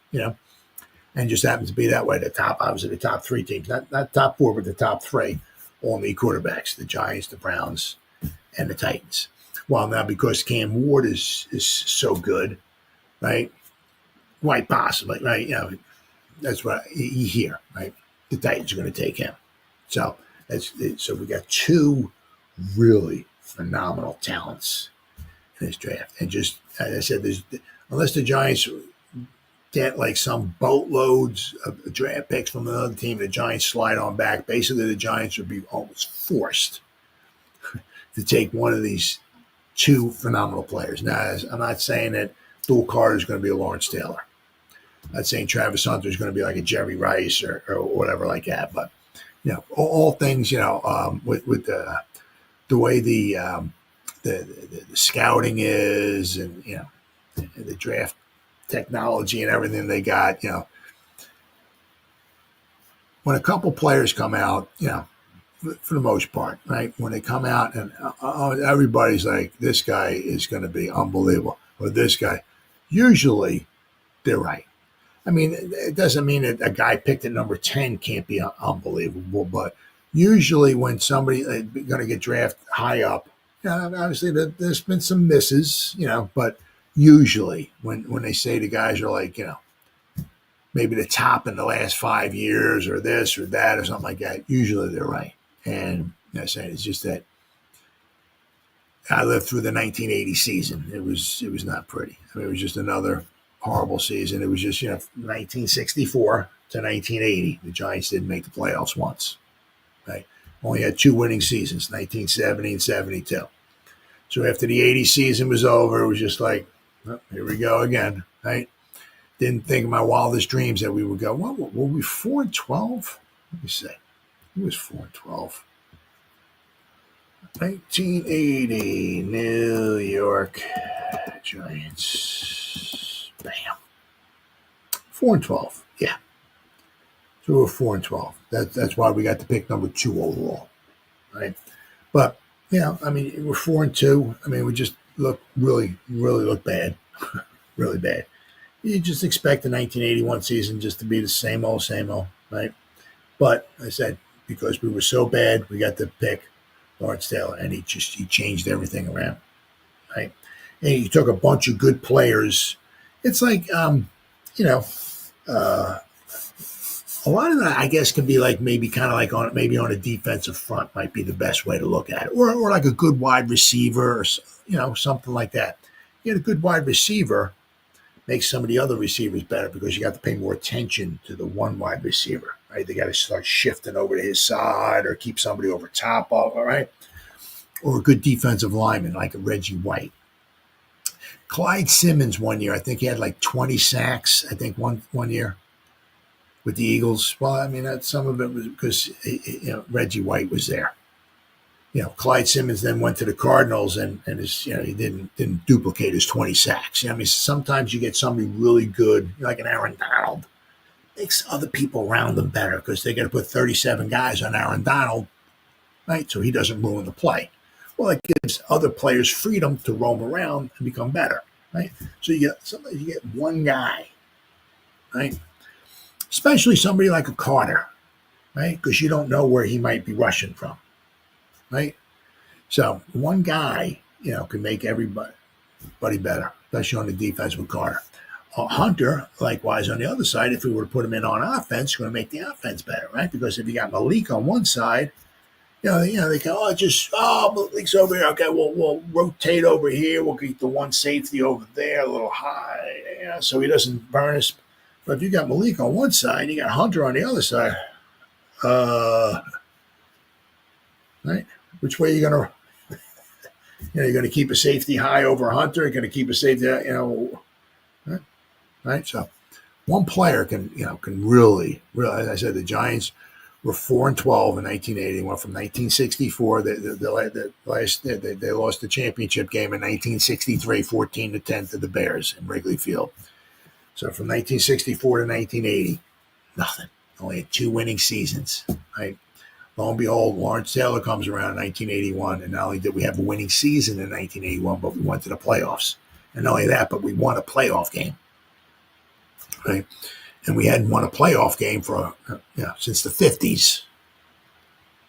and just happens to be that way. The top 3 teams, not top 4, but the top 3 all need quarterbacks: the Giants, the Browns, and the Titans. Well, now because Cam Ward is so good, right? Quite possibly, right? That's what you hear, right? The Titans are going to take him. So so we got 2 really phenomenal talents in this draft, and just as I said, unless the Giants get like some boatloads of draft picks from another team, the Giants slide on back. Basically, the Giants would be almost forced to take one of these 2 phenomenal players. Now, I'm not saying that Abdul Carter is going to be a Lawrence Taylor. I'm not saying Travis Hunter is going to be like a Jerry Rice or whatever like that. But all things with the way the scouting is, and the draft technology and everything they got, when a couple players come out, for the most part, right, when they come out and everybody's like, this guy is going to be unbelievable, or this guy, usually they're right. I mean, it doesn't mean that a guy picked at number 10 can't be unbelievable, but usually when somebody is going to get drafted high up, obviously there's been some misses, but usually when they say the guys are like, maybe the top in the last 5 years or this or that or something like that, usually they're right. And I say it's just that I lived through the 1980 season. It was not pretty. I mean, it was just another horrible season. It was just, 1964 to 1980. The Giants didn't make the playoffs once, right? Only had 2 winning seasons, 1970 and 72. So after the 80 season was over, it was just like, oh, here we go again, right? Didn't think in my wildest dreams that we would go, well, were we 4-12? Let me see. It was 4-12. 1980, New York Giants. Bam. 4-12. Yeah. So we were 4-12. That's why we got to pick number 2 overall, right? But I mean, we're 4-2. I mean, we just look really look bad, really bad. You just expect the 1981 season just to be the same old, right? But I said because we were so bad, we got to pick Lawrence Taylor, and he changed everything around, right? And he took a bunch of good players. It's like you know. A lot of that, I guess, can be like maybe kind of like on a defensive front might be the best way to look at it, or like a good wide receiver, or something like that. You get a good wide receiver, makes some of the other receivers better because you got to pay more attention to the one wide receiver, right? They got to start shifting over to his side or keep somebody over top of, all right? Or a good defensive lineman like a Reggie White. Clyde Simmons one year, I think he had like 20 sacks. I think one year. With the Eagles, well, I mean, some of it was because Reggie White was there. Clyde Simmons then went to the Cardinals, and his, he didn't duplicate his 20 sacks. I mean, sometimes you get somebody really good, like an Aaron Donald, makes other people around them better because they got to put 37 guys on Aaron Donald, right? So he doesn't ruin the play. Well, it gives other players freedom to roam around and become better, right? So sometimes you get one guy, right? Especially somebody like a Carter, right? Because you don't know where he might be rushing from, right? So one guy, can make everybody better, especially on the defense with Carter. Hunter, likewise, on the other side, if we were to put him in on offense, going to make the offense better, right? Because if you got Malik on one side, they go, Malik's over here. Okay, we'll rotate over here. We'll get the one safety over there a little high, so he doesn't burn us. But if you got Malik on one side, you got Hunter on the other side. Right? Which way are you gonna? You're gonna keep a safety high over Hunter. You're gonna keep a safety, right? So one player can really. As I said, the Giants were 4-12 in 1980. Went from 1964. They lost the championship game in 1963, 14-10 to the Bears in Wrigley Field. So from 1964 to 1980, nothing. Only had 2 winning seasons, right? Lo and behold, Lawrence Taylor comes around in 1981, and not only did we have a winning season in 1981, but we went to the playoffs. And not only that, but we won a playoff game, right? And we hadn't won a playoff game for since the 50s,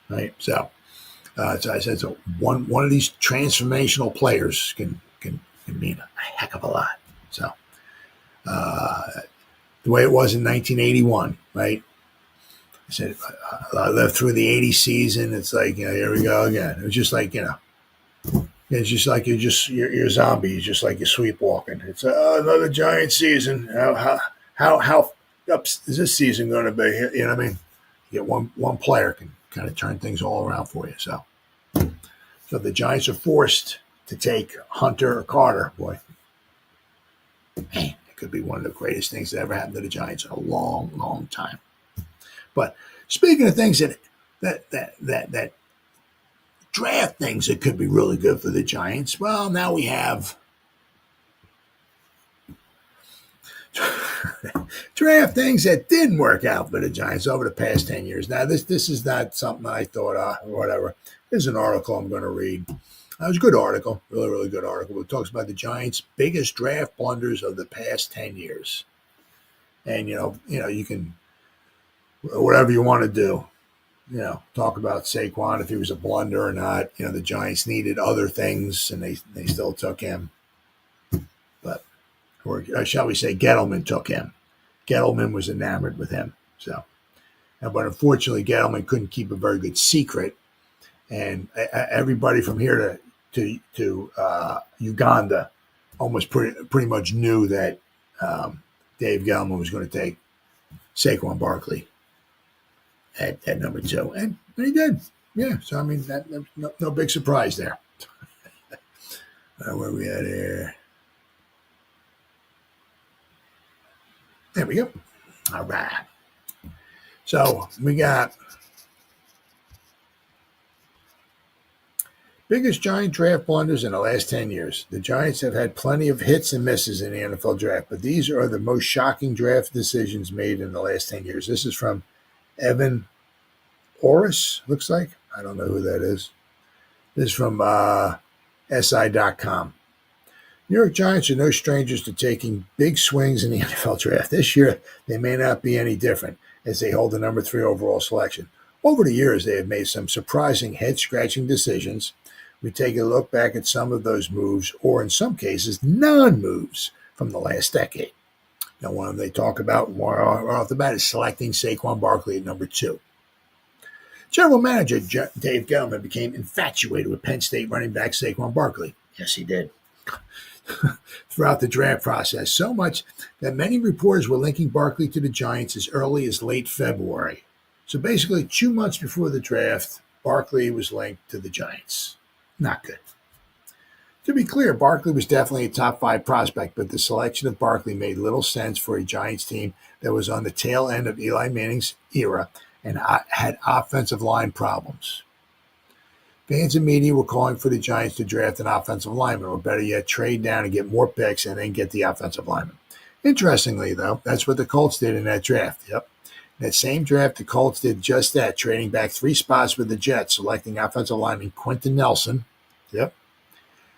right? So, so I said, so one of these transformational players can mean a heck of a lot. So. The way it was in 1981, right? I said, I lived through the 80 season. It's like, here we go again. It was just like, it's just like you're zombies, just like you're sleepwalking. It's another giant season. How up is this season going to be? You know what I mean? You get one player can kind of turn things all around for you. So the Giants are forced to take Hunter or Carter. Boy, man. Could be one of the greatest things that ever happened to the Giants in a long time. But speaking of things that draft things that could be really good for the Giants, well, now we have draft things that didn't work out for the Giants over the past 10 years. Now, this is not something I thought or whatever. There's an article I'm going to read. It was a good article, really good article. It talks about the Giants' biggest draft blunders of the past 10 years. And, you can, whatever you want to do, talk about Saquon, if he was a blunder or not. The Giants needed other things, and they still took him. But, or shall we say, Gettleman took him. Gettleman was enamored with him. So, but unfortunately, Gettleman couldn't keep a very good secret. And everybody from here to Uganda almost pretty much knew that Dave Gettleman was going to take Saquon Barkley at number 2, and he did. Yeah, so I mean, that no big surprise there. Where are we at here? There we go. All right. So we got Biggest Giant draft blunders in the last 10 years. The Giants have had plenty of hits and misses in the NFL draft, but these are the most shocking draft decisions made in the last 10 years. This is from Evan Orris, looks like. I don't know who that is. This is from SI.com. New York Giants are no strangers to taking big swings in the NFL draft. This year, they may not be any different as they hold the number 3 overall selection. Over the years, they have made some surprising head-scratching decisions. We take a look back at some of those moves, or in some cases, non-moves from the last decade. Now, one of them they talk about right off the bat is selecting Saquon Barkley at number 2. General manager Dave Gettleman became infatuated with Penn State running back Saquon Barkley. Yes, he did. Throughout the draft process, so much that many reporters were linking Barkley to the Giants as early as late February. So basically, 2 months before the draft, Barkley was linked to the Giants. Not good. To be clear, Barkley was definitely a top 5 prospect, but the selection of Barkley made little sense for a Giants team that was on the tail end of Eli Manning's era and had offensive line problems. Fans and media were calling for the Giants to draft an offensive lineman, or better yet, trade down and get more picks and then get the offensive lineman. Interestingly, though, that's what the Colts did in that draft. Yep. In that same draft, the Colts did just that, trading back 3 spots with the Jets, selecting offensive lineman Quentin Nelson. Yep.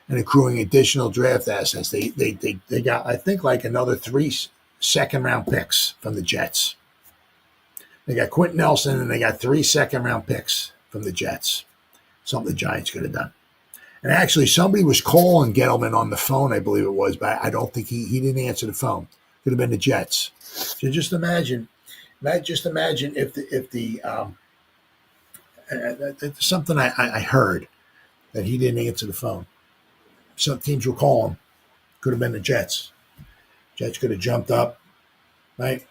And accruing additional draft assets. They got, I think, like another 3 second-round picks from the Jets. They got Quentin Nelson, and they got 3 second-round picks from the Jets. Something the Giants could have done. And actually, somebody was calling Gettleman on the phone, I believe it was, but I don't think he didn't answer the phone. Could have been the Jets. So just imagine if the something I heard that he didn't answer the phone. Some teams were calling. Could have been the Jets. Jets could have jumped up, right?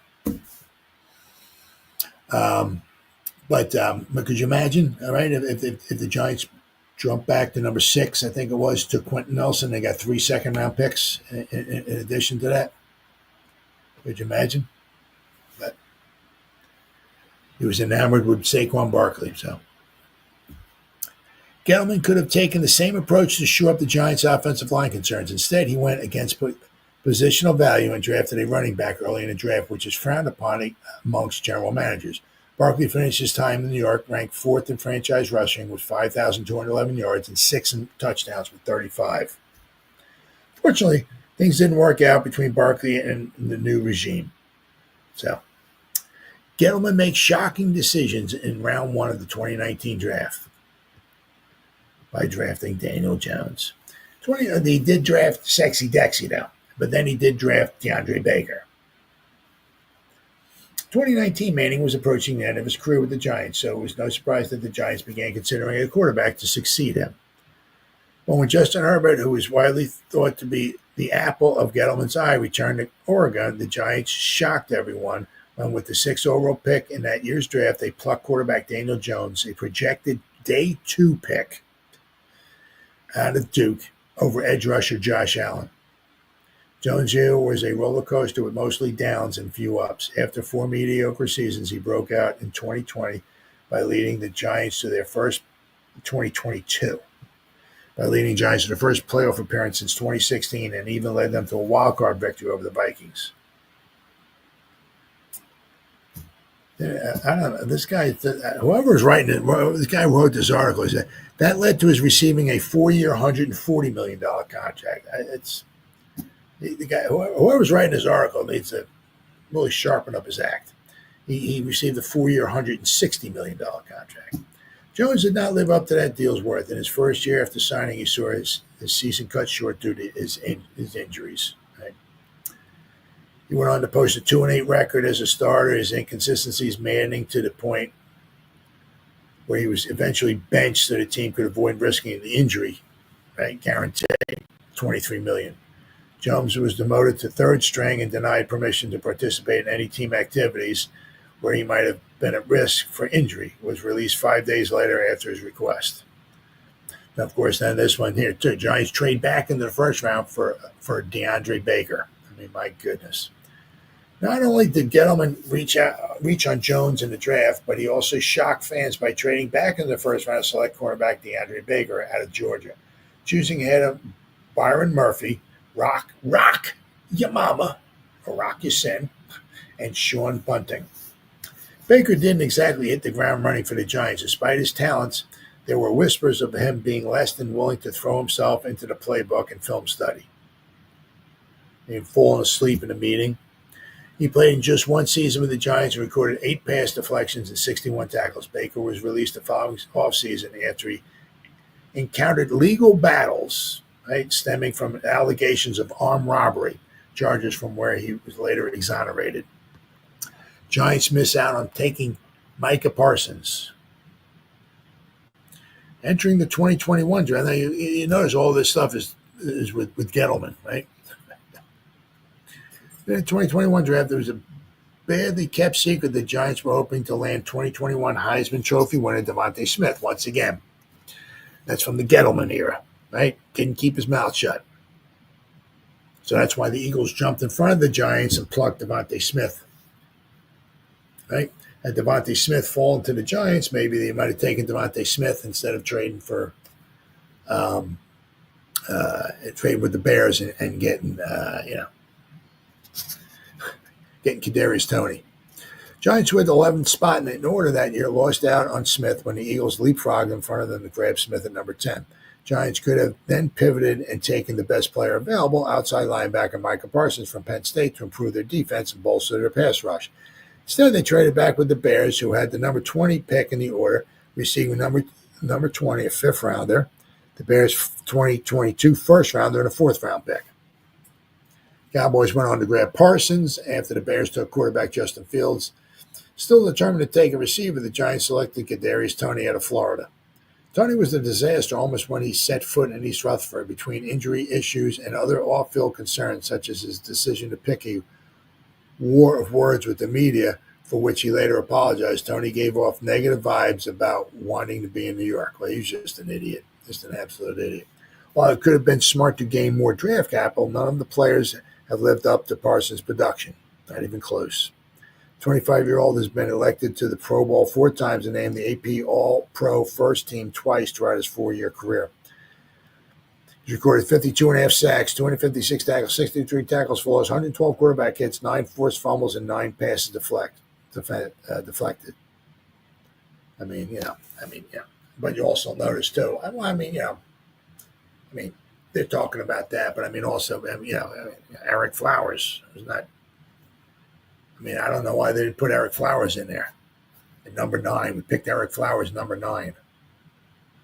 But could you imagine, all right, if the Giants jumped back to number 6, I think it was, to Quentin Nelson, they got 3 second-round picks in addition to that. Could you imagine? But he was enamored with Saquon Barkley. So Gettleman could have taken the same approach to shore up the Giants' offensive line concerns. Instead, he went against positional value and drafted a running back early in the draft, which is frowned upon amongst general managers. Barkley finished his time in New York, ranked 4th in franchise rushing with 5,211 yards and 6 touchdowns with 35. Fortunately, things didn't work out between Barkley and the new regime. So, Gettleman makes shocking decisions in round 1 of the 2019 draft by drafting Daniel Jones. He did draft Sexy Dexy, though, but then he did draft DeAndre Baker. 2019, Manning was approaching the end of his career with the Giants, so it was no surprise that the Giants began considering a quarterback to succeed him. But when Justin Herbert, who was widely thought to be the apple of Gettleman's eye, returned to Oregon, the Giants shocked everyone when, with the 6th overall pick in that year's draft, they plucked quarterback Daniel Jones, a projected day 2 pick out of Duke, over edge rusher Josh Allen. Jones' year was a roller coaster with mostly downs and few ups. After 4 mediocre seasons, he broke out in 2020 by leading the Giants to their first 2022. By leading Giants to the first playoff appearance since 2016, and even led them to a wild card victory over the Vikings. I don't know. This guy, whoever's writing it, this guy wrote this article. He said that led to his receiving a 4-year, $140 million contract. It's the guy, whoever's writing this article, needs to really sharpen up his act. He received a 4-year, $160 million contract. Jones did not live up to that deal's worth. In his first year after signing, he saw his season cut short due to his injuries. Right? He went on to post a 2-8 record as a starter. His inconsistencies maddening to the point where he was eventually benched so the team could avoid risking the injury. Right? Guaranteed $23 million. Jones was demoted to 3rd string and denied permission to participate in any team activities where he might have been at risk for injury. Was released 5 days later after his request. Now, of course, then this one here, too. Giants trade back into the first round for DeAndre Baker. I mean, my goodness. Not only did Gettleman reach on Jones in the draft, but he also shocked fans by trading back in the first round to select cornerback DeAndre Baker out of Georgia, choosing ahead of Byron Murphy, Rock, your mama, or Rock your sin, and Sean Bunting. Baker didn't exactly hit the ground running for the Giants. Despite his talents, there were whispers of him being less than willing to throw himself into the playbook and film study. He had fallen asleep in a meeting. He played in just one season with the Giants and recorded 8 pass deflections and 61 tackles. Baker was released the following offseason after he encountered legal battles, right, stemming from allegations of armed robbery, charges from where he was later exonerated. Giants miss out on taking Micah Parsons. Entering the 2021 draft, now you notice all this stuff is with Gettleman, right? In the 2021 draft, there was a badly kept secret the Giants were hoping to land 2021 Heisman Trophy winner Devontae Smith once again. That's from the Gettleman era, right? Didn't keep his mouth shut. So that's why the Eagles jumped in front of the Giants and plucked Devontae Smith, right? Had Devontae Smith fallen to the Giants, maybe they might have taken Devontae Smith instead of trading for trade with the Bears and getting getting Kadarius Toney. Giants were the 11th spot in order that year, lost out on Smith when the Eagles leapfrogged in front of them to grab Smith at number 10. Giants could have then pivoted and taken the best player available, outside linebacker Micah Parsons from Penn State, to improve their defense and bolster their pass rush. Instead, they traded back with the Bears, who had the number 20 pick in the order, receiving number 20, a fifth rounder, the Bears' 2022 first rounder, and a fourth round pick. Cowboys went on to grab Parsons after the Bears took quarterback Justin Fields. Still determined to take a receiver, the Giants selected Kadarius Toney out of Florida. Toney was a disaster almost when he set foot in East Rutherford. Between injury issues and other off-field concerns, such as his decision to pick a war of words with the media, for which he later apologized, Toney gave off negative vibes about wanting to be in New York. Well, he's just an idiot, just an absolute idiot. While it could have been smart to gain more draft capital, none of the players have lived up to Parsons' production, not even close. 25-year-old has been elected to the Pro Bowl 4 times and named the AP All-Pro First Team twice throughout his 4-year career. He's recorded 52.5 sacks, 256 tackles, 63 tackles for loss, 112 quarterback hits, 9 forced fumbles, and 9 passes deflected. But you also notice too. They're talking about that, but Eric Flowers is not. I don't know why they didn't put Eric Flowers in there at number 9. We picked Eric Flowers number 9,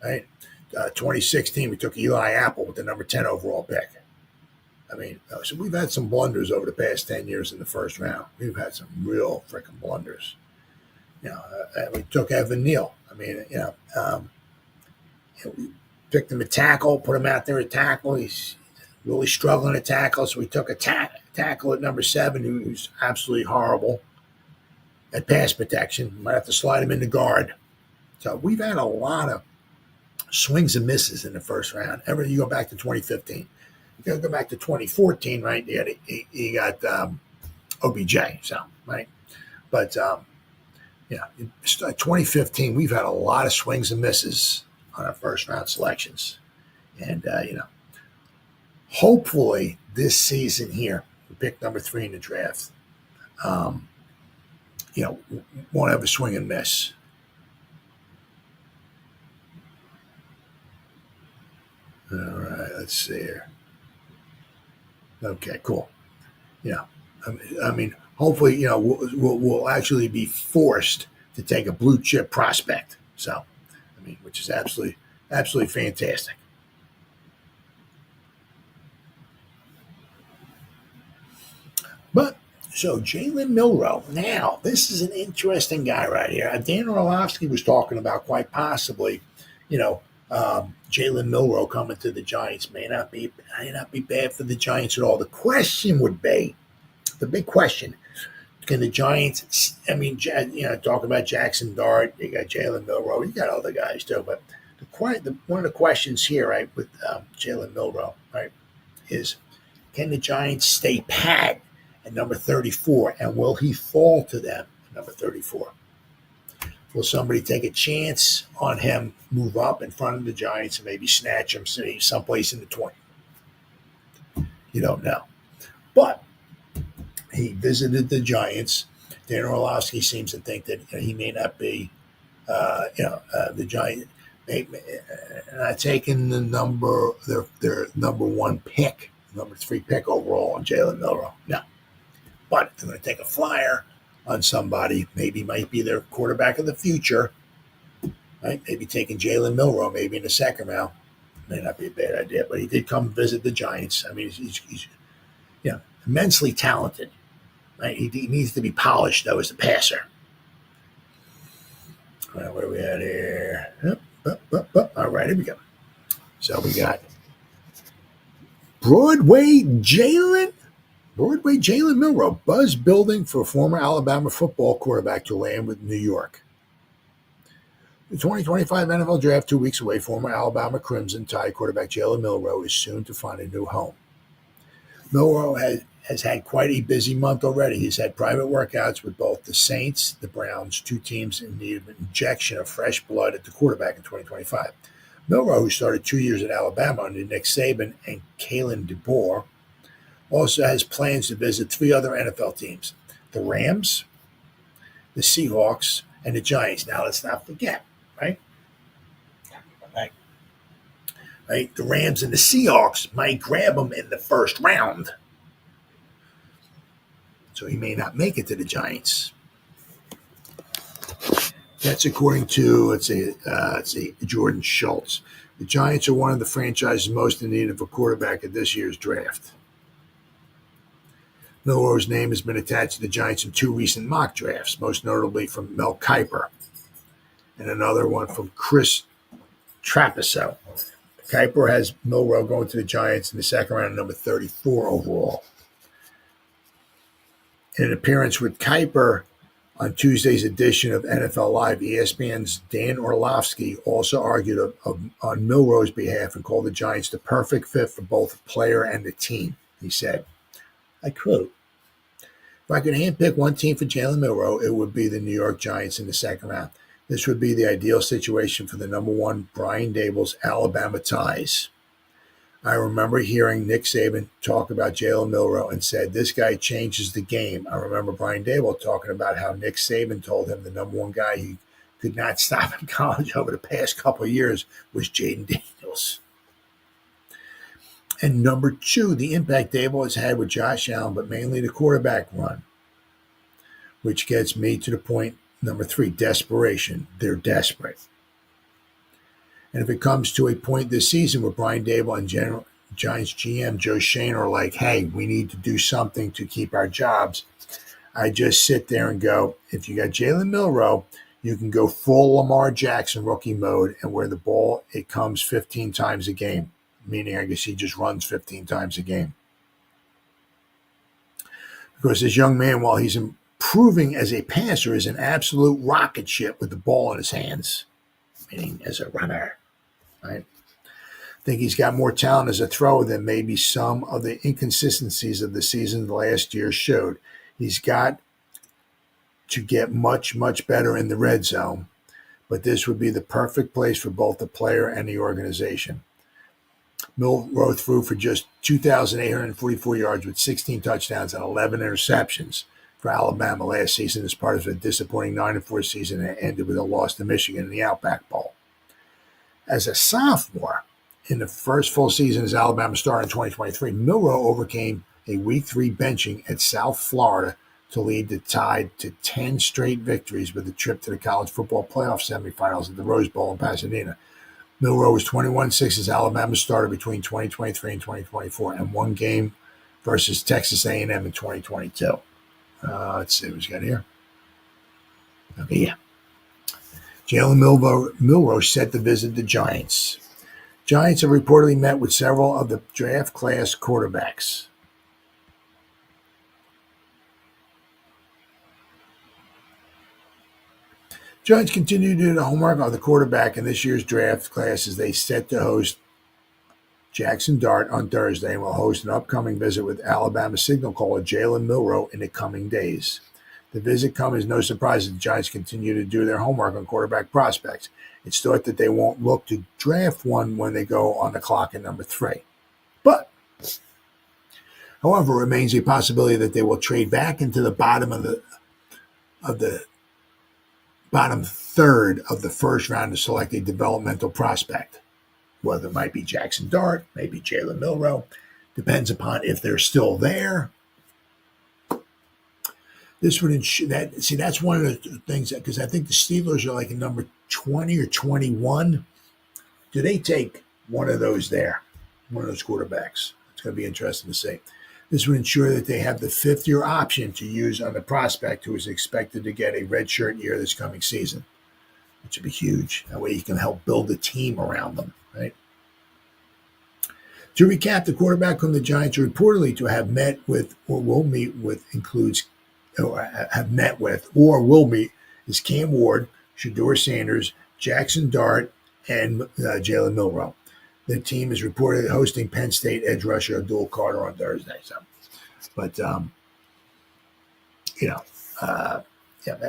right? 2016, we took Eli Apple with the number 10 overall pick. So we've had some blunders over the past 10 years in the first round. We've had some real freaking blunders. We took Evan Neal. We picked him at tackle, put him out there at tackle. He's really struggling at tackle, so we took a tackle at number 7 who's absolutely horrible at pass protection. Might have to slide him into guard. So we've had a lot of swings and misses in the first round. You go back to 2015. You go back to 2014, right? You got OBJ, so right. But 2015, we've had a lot of swings and misses on our first round selections, and hopefully this season here, we picked number 3 in the draft. Won't have a swing and miss. All right, let's see here. Okay, cool. Hopefully, we'll actually be forced to take a blue chip prospect. So, which is absolutely fantastic. But so Jalen Milroe. Now, this is an interesting guy right here. Dan Orlovsky was talking about quite possibly, Jalen Milroe coming to the Giants may not be bad for the Giants at all. The question would be, the big question, can the Giants, talk about Jackson Dart, you got Jalen Milroe, you got other guys too, but one of the questions here, right, with Jalen Milroe, right, is can the Giants stay pat at number 34? And will he fall to them at number 34? Will somebody take a chance on him, move up in front of the Giants, and maybe snatch him someplace in the 20? You don't know. But he visited the Giants. Dan Orlovsky seems to think that he may not be, the Giants not taking the their number one pick, number 3 pick overall on Jalen Milroe. No. But they're going to take a flyer on somebody, maybe might be their quarterback of the future, right? Maybe taking Jalen Milroe, maybe in the second round. May not be a bad idea, but he did come visit the Giants. I mean, he's immensely talented. Right? He needs to be polished, though, as a passer. All right, where are we at here? All right, here we go. So we got Broadway Jalen Milroe, buzz building for former Alabama football quarterback to land with New York. The 2025 NFL Draft 2 weeks away, former Alabama Crimson Tide quarterback Jalen Milroe is soon to find a new home. Milroe has had quite a busy month already. He's had private workouts with both the Saints, the Browns, 2 teams in need of an injection of fresh blood at the quarterback in 2025. Milroe, who started 2 years at Alabama under Nick Saban and Kayvon Thibodeaux, also has plans to visit 3 other NFL teams: the Rams, the Seahawks, and the Giants. Now, let's not forget, right? The Rams and the Seahawks might grab him in the first round. So he may not make it to the Giants. That's according to, let's say Jordan Schultz. The Giants are one of the franchises most in need of a quarterback at this year's draft. Milroe's name has been attached to the Giants in 2 recent mock drafts, most notably from Mel Kiper and another one from Chris Trapasso. Kiper has Milroe going to the Giants in the second round, number 34 overall. In an appearance with Kiper on Tuesday's edition of NFL Live, ESPN's Dan Orlovsky also argued on Milroe's behalf and called the Giants the perfect fit for both the player and the team. He said, I quote, "If I could handpick one team for Jalen Milroe, it would be the New York Giants in the second round. This would be the ideal situation for the number 1 Brian Daboll's Alabama ties. I remember hearing Nick Saban talk about Jalen Milroe and said, this guy changes the game. I remember Brian Daboll talking about how Nick Saban told him the number 1 guy he could not stop in college over the past couple of years was Jaden Daniels. And number 2, the impact Daboll has had with Josh Allen, but mainly the quarterback run, which gets me to the point, number 3, desperation. They're desperate. And if it comes to a point this season where Brian Daboll and Giants GM Joe Schoen are like, hey, we need to do something to keep our jobs, I just sit there and go, if you got Jalen Milroe, you can go full Lamar Jackson rookie mode, and where the ball, it comes 15 times a game, meaning I guess he just runs 15 times a game. Because this young man, while he's improving as a passer, is an absolute rocket ship with the ball in his hands, meaning as a runner. Right? I think he's got more talent as a thrower than maybe some of the inconsistencies of the season last year showed. He's got to get much, much better in the red zone, but this would be the perfect place for both the player and the organization. Milroe threw for just 2,844 yards with 16 touchdowns and 11 interceptions for Alabama last season as part of a disappointing 9-4 season that ended with a loss to Michigan in the Outback Bowl. As a sophomore, in the first full season as Alabama star in 2023, Milroe overcame a Week 3 benching at South Florida to lead the Tide to 10 straight victories with a trip to the college football playoff semifinals at the Rose Bowl in Pasadena. Milroe was 21-6 as Alabama starter between 2023 and 2024 and 1 game versus Texas A&M in 2022. Let's see what's got here. Okay, yeah. Jalen Milroe set to visit the Giants. Giants have reportedly met with several of the draft class quarterbacks. Giants continue to do the homework on the quarterback in this year's draft class as they set to host Jackson Dart on Thursday and will host an upcoming visit with Alabama signal caller Jalen Milroe in the coming days. The visit comes as no surprise as the Giants continue to do their homework on quarterback prospects. It's thought that they won't look to draft one when they go on the clock at number 3. But, however, it remains a possibility that they will trade back into the bottom of the bottom third of the first round to select a developmental prospect. Whether it might be Jackson Dart, maybe Jalen Milroe, depends upon if they're still there. This would ensure that. See, that's one of the things that, because I think the Steelers are like a number 20 or 21. Do they take one of those there, one of those quarterbacks? It's going to be interesting to see. This would ensure that they have the 5th-year option to use on the prospect who is expected to get a redshirt year this coming season, which would be huge. That way you can help build a team around them, right? To recap, the quarterback whom the Giants are reportedly to have met with or will meet with includes, or have met with or will meet, is Cam Ward, Shedeur Sanders, Jackson Dart, and Jalen Milroe. The team is reported hosting Penn State edge rusher Abdul Carter on Thursday. So, but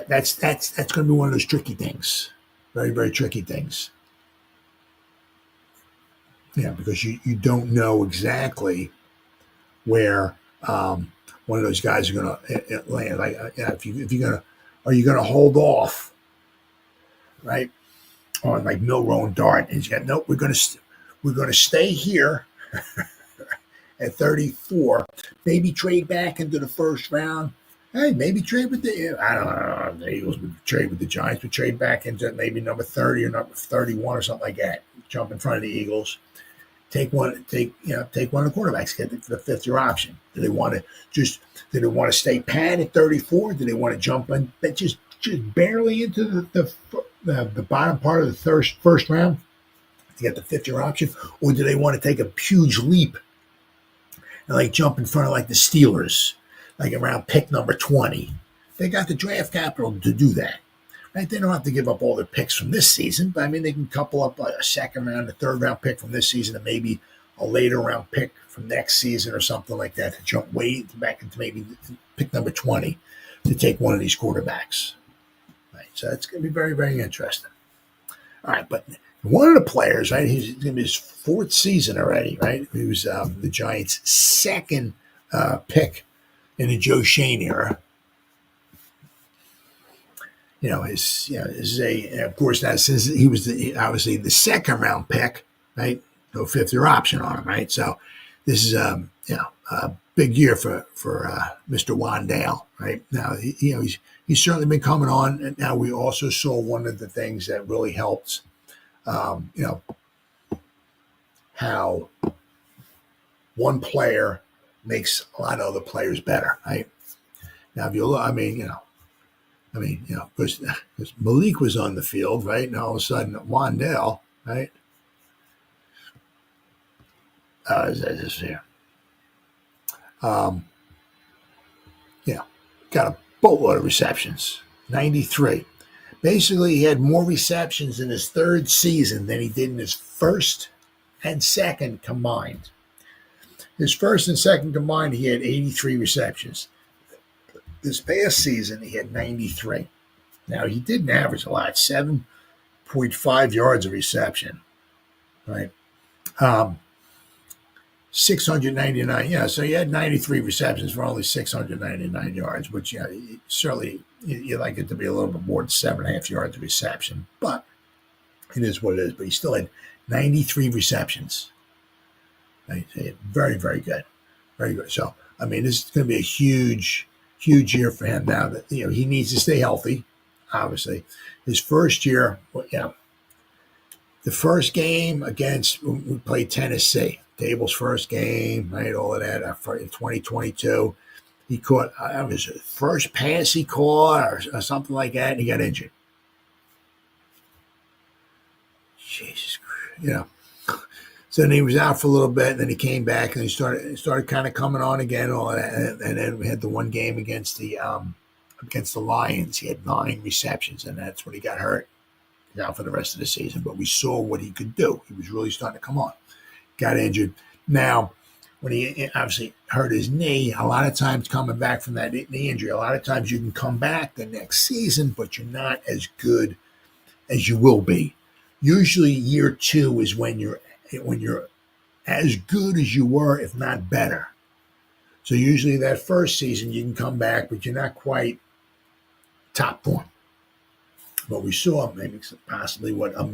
that's going to be one of those tricky things, very, very tricky things. Yeah, because you don't know exactly where one of those guys are going to land. Like, if you're are you going to hold off, right, on like Milroe and Dart? And you got nope. We're going to stay here at 34. Maybe trade back into the first round. Hey, maybe trade with I don't know. The Eagles would trade with the Giants. Would trade back into maybe number 30 or number 31 or something like that. Jump in front of the Eagles. Take one of the quarterbacks, get the 5th-year option. Do they want to stay pat at 34? Do they want to jump in just barely into the bottom part of the first round to get the 5th-year option? Or do they want to take a huge leap and like jump in front of like the Steelers, like around pick number 20? They got the draft capital to do that. Right? They don't have to give up all their picks from this season, but I mean, they can couple up a 2nd round, a 3rd round pick from this season, and maybe a later round pick from next season or something like that to jump way back into maybe pick number 20 to take one of these quarterbacks. Right? So it's going to be very, very interesting. All right, but one of the players, right, he's going to be his 4th season already, right? He was the Giants' 2nd pick in the Joe Shane era. Of course, now since he was obviously the 2nd round pick, right? No 5th-year option on him, right? So this is a big year for Mr. Wandale, right? Now he's certainly been coming on, and now we also saw one of the things that really helped, how one player makes a lot of other players better, right? Now if you look, because Malik was on the field, right? And all of a sudden, Wandale, right? Is that this here? Got a boatload of receptions, 93. Basically, he had more receptions in his 3rd season than he did in his 1st and 2nd combined. His 1st and 2nd combined, he had 83 receptions. This past season, he had 93. Now, he didn't average a lot, 7.5 yards of reception, right? 699, so he had 93 receptions for only 699 yards, which, certainly you'd like it to be a little bit more than 7.5 yards of reception, but it is what it is. But he still had 93 receptions. Right? Very, very good. Very good. So, I mean, this is going to be a huge year for him now that, he needs to stay healthy, obviously. His first year, the first game we played Tennessee, Dable's first game, right, all of that, in 2022, he caught, it was the first pass he caught or something like that, and he got injured. Jesus Christ, So then he was out for a little bit, and then he came back, and he started kind of coming on again, all of that. And then we had the one game against the Lions. He had 9 receptions, and that's when he got hurt. He's out for the rest of the season. But we saw what he could do. He was really starting to come on. got injured. Now, when he obviously hurt his knee, a lot of times coming back from that knee injury, a lot of times you can come back the next season, but you're not as good as you will be. Usually, year 2 is when you're as good as you were, if not better. So usually that first season you can come back, but you're not quite top form. But we saw maybe possibly what a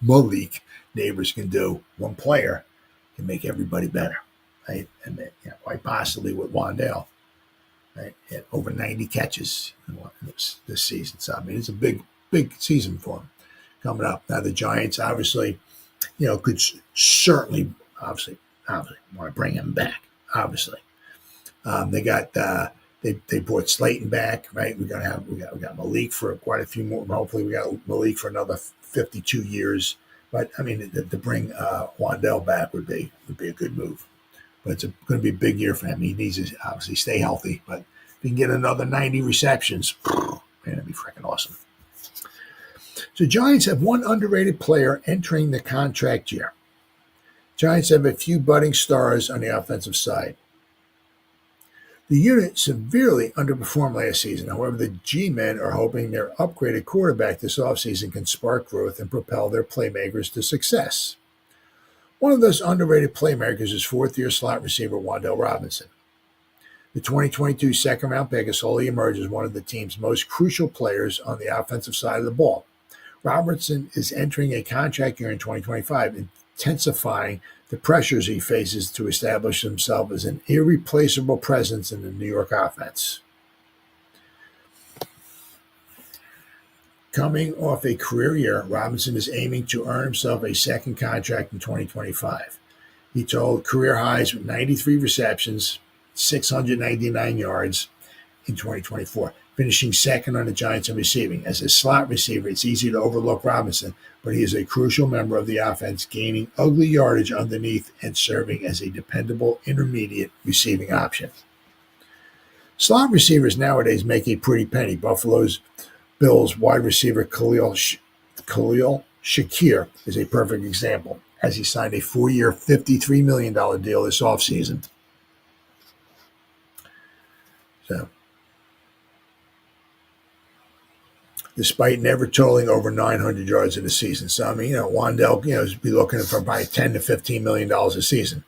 Malik Neighbors can do. One player can make everybody better, right? And then, quite possibly with Wandale, right? At over 90 catches in this season. So, I mean, it's a big season for him coming up. Now, the Giants obviously, could certainly, obviously want to bring him back, obviously. They got they brought Slayton back, right? We got Malik for quite a few more. Hopefully, we got Malik for another 52 years. But I mean, to bring Wandale back would be a good move. But it's going to be a big year for him. He needs to obviously stay healthy. But if he can get another 90 receptions, man, that'd be freaking awesome. So Giants have one underrated player entering the contract year. Giants have a few budding stars on the offensive side. The unit severely underperformed last season. However, the G-men are hoping their upgraded quarterback this offseason can spark growth and propel their playmakers to success. One of those underrated playmakers is fourth-year slot receiver Wan'Dale Robinson. The 2022 second-round pick has slowly emerged as one of the team's most crucial players on the offensive side of the ball. Robertson is entering a contract year in 2025, intensifying the pressures he faces to establish himself as an irreplaceable presence in the New York offense. Coming off a career year, Robinson is aiming to earn himself a second contract in 2025. He totaled career highs with 93 receptions, 699 yards in 2024, finishing second on the Giants in receiving. As a slot receiver, it's easy to overlook Robinson, but he is a crucial member of the offense, gaining ugly yardage underneath and serving as a dependable intermediate receiving option. Slot receivers nowadays make a pretty penny. Buffalo's Bills wide receiver Khalil Shakir is a perfect example, as he signed a 4-year, $53 million deal this offseason. So, despite never totaling over 900 yards in a season. So, I mean, Wandale, is be looking for probably $10 to $15 million a season.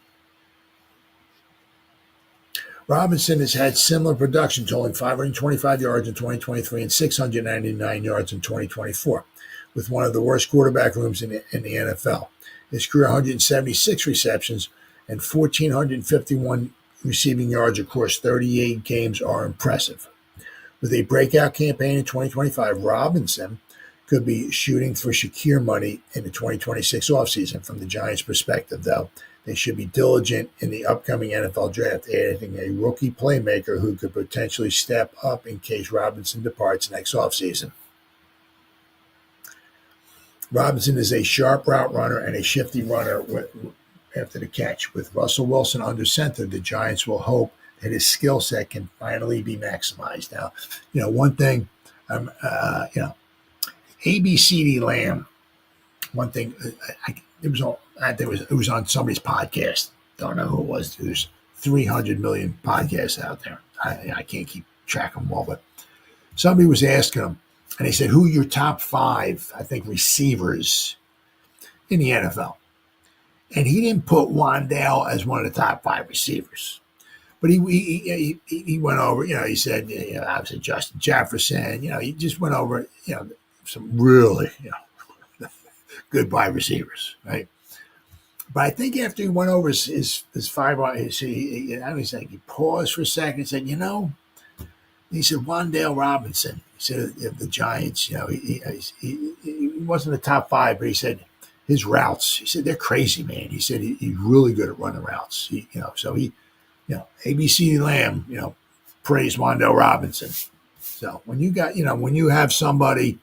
Robinson has had similar production, totaling 525 yards in 2023 and 699 yards in 2024, with one of the worst quarterback rooms in the NFL. His career 176 receptions and 1,451 receiving yards across 38 games are impressive. With a breakout campaign in 2025, Robinson could be shooting for Shakir money in the 2026 offseason. From the Giants' perspective, though, they should be diligent in the upcoming NFL draft, adding a rookie playmaker who could potentially step up in case Robinson departs next offseason. Robinson is a sharp route runner and a shifty runner after the catch. With Russell Wilson under center, the Giants will hope that his skill set can finally be maximized. Now, one thing, ABCD Lamb, one thing, it was on somebody's podcast. Don't know who it was. There's 300 million podcasts out there. I can't keep track of them all, but somebody was asking him, and he said, who are your top 5, I think, receivers in the NFL? And he didn't put Wandale as one of the top 5 receivers. But he went over, he said, obviously Justin Jefferson, he just went over, some really, good wide receivers, right? But I think after he went over his 5, he paused for a second and said, he said, Wan'Dale Robinson, he said, of the Giants, he wasn't the top 5, but he said his routes, he said, they're crazy, man. He said he's really good at running routes. ABC Lamb, praise Wan'Dale Robinson. So when you got, when you have somebody,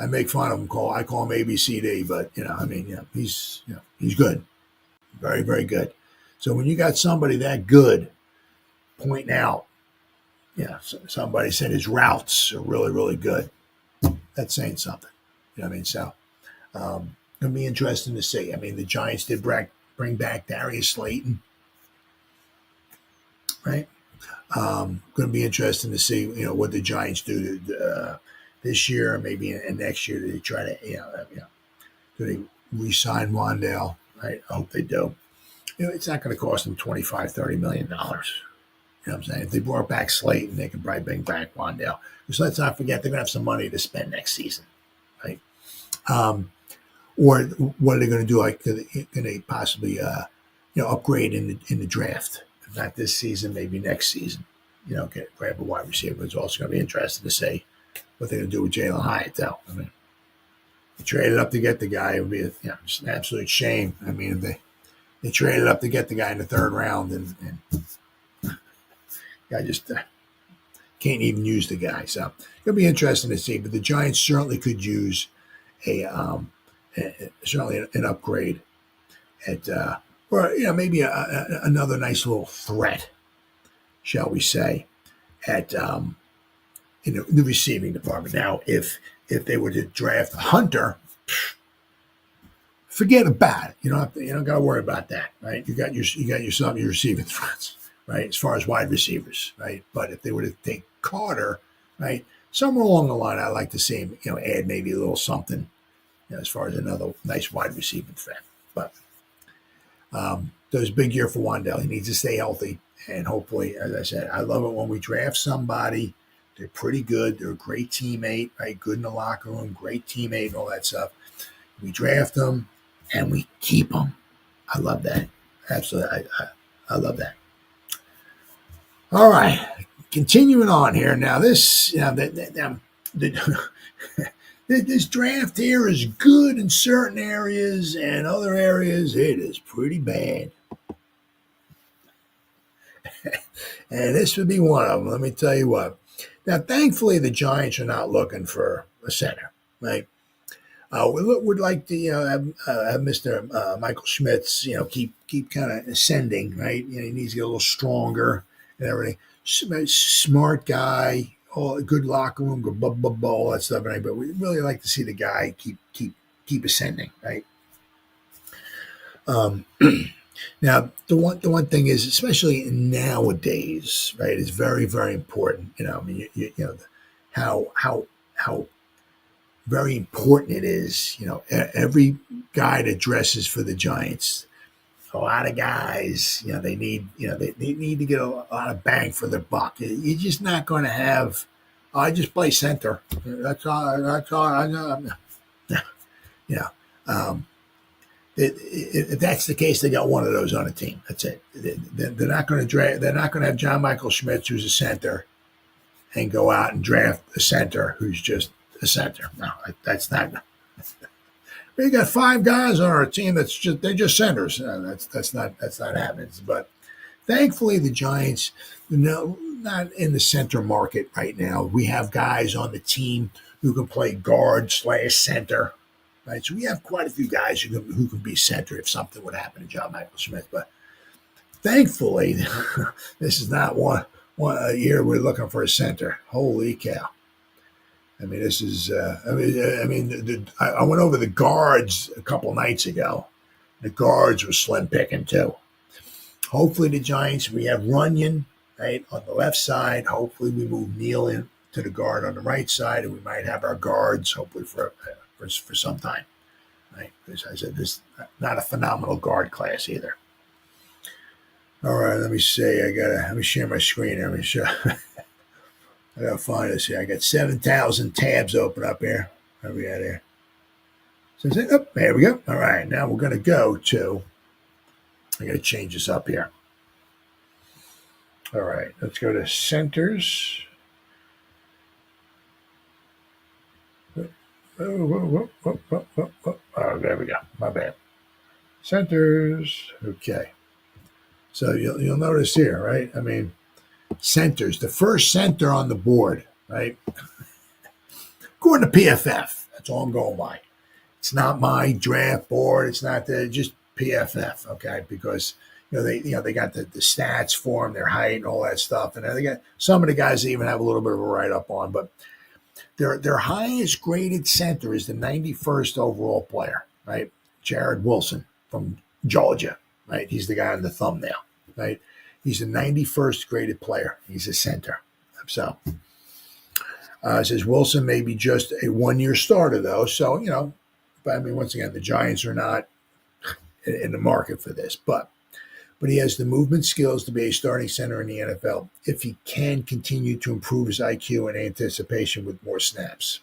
I make fun of him. I call him ABCD, but he's good, very, very good. So when you got somebody that good, pointing out, somebody said his routes are really, really good. That's saying something. You know what I mean? So it'll be interesting to see. I mean, the Giants did bring back Darius Slayton, right? Going to be interesting to see, what the Giants do this year, or maybe in next year. Do they try to, do they re-sign Wandale? Right? I hope they do. It's not going to cost them $25-30 million. You know what I'm saying? If they brought back Slayton, they can probably bring back Wandale. Because let's not forget, they're going to have some money to spend next season, right? Or what are they going to do? Like, can they possibly, upgrade in the draft? If not this season, maybe next season. Grab a wide receiver. It's also going to be interesting to see what they're going to do with Jalen Hyatt, though. I mean, they traded up to get the guy. It would be just an absolute shame. I mean, if they traded up to get the guy in the third round, and I just can't even use the guy. So it'll be interesting to see. But the Giants certainly could use certainly an upgrade or maybe another nice little threat, shall we say, at the receiving department. Now, if they were to draft Hunter, forget about it. You don't got to worry about that, right? You got yourself your receiving threats, right? As far as wide receivers, right? But if they were to take Carter, right, somewhere along the line, I'd like to see him, add maybe a little something, as far as another nice wide receiving threat. But there's a big year for Wandale. He needs to stay healthy, and hopefully, as I said, I love it when we draft somebody. They're pretty good. They're a great teammate, right? Good in the locker room, great teammate, and all that stuff. We draft them and we keep them. I love that. Absolutely. I love that. All right. Continuing on here. Now, this, this draft here is good in certain areas, and other areas it is pretty bad. And this would be one of them. Let me tell you what. Now, thankfully, the Giants are not looking for a center, right? Would like to, have Mr. Michael Schmitz, keep kind of ascending, right? He needs to get a little stronger and everything. Smart guy, all good locker room, all that stuff, right? But we really like to see the guy keep ascending, right? Now, the one thing is, especially nowadays, right, it's very, very important. How very important it is. Every guy that dresses for the Giants, a lot of guys, they need, they need to get a lot of bang for their buck. You're just not going to have. I just play center. That's all. I know. If that's the case, they got one of those on a team. That's it. They're not going to draft. They're not going to have John Michael Schmitz, who's a center, and go out and draft a center who's just a center. No, that's not. We got 5 guys on our team they're just centers. That's not happening. But thankfully, the Giants, not in the center market right now. We have guys on the team who can play guard/center. Right, so we have quite a few guys who can be center if something would happen to John Michael Schmitz. But thankfully, this is not one a year we're looking for a center. Holy cow! I mean, this is. I went over the guards a couple nights ago. The guards were slim picking too. Hopefully, the Giants. We have Runyon right on the left side. Hopefully, we move Neal in to the guard on the right side, and we might have our guards hopefully for some time, right? Because I said this not a phenomenal guard class either. All right, let me see. Let me share my screen here. Let me show. I gotta find this here. I got 7,000 tabs open up here. Where we at here? So there we go. All right, now we're gonna go to. I gotta change this up here. All right, let's go to centers. Oh, there we go. My bad. Centers. Okay. So you'll notice here, right? I mean, centers. The first center on the board, right? According to PFF, that's all I'm going by. It's not my draft board. It's not just PFF, okay? Because they got the stats for them, their height, and all that stuff, and they got some of the guys they even have a little bit of a write up on, but. Their highest graded center is the 91st overall player, right? Jared Wilson from Georgia, right? He's the guy on the thumbnail, right? He's the 91st graded player. He's a center. So it says Wilson may be just a one-year starter, though. So, but I mean, once again, the Giants are not in the market for this, but he has the movement skills to be a starting center in the NFL if he can continue to improve his IQ and anticipation with more snaps.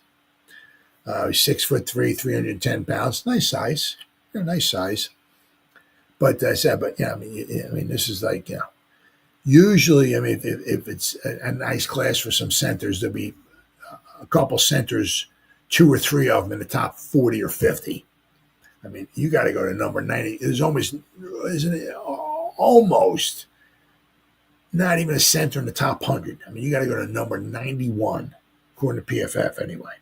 He's 6'3", 310 pounds. Nice size. Nice size. But I said, I mean, this is like, usually, I mean, if it's a nice class for some centers, there'll be a couple centers, 2 or 3 of them in the top 40 or 50. I mean, you got to go to number 90. There's almost, isn't it? Almost not even a center in the top 100. I mean, you got to go to number 91, according to PFF anyway.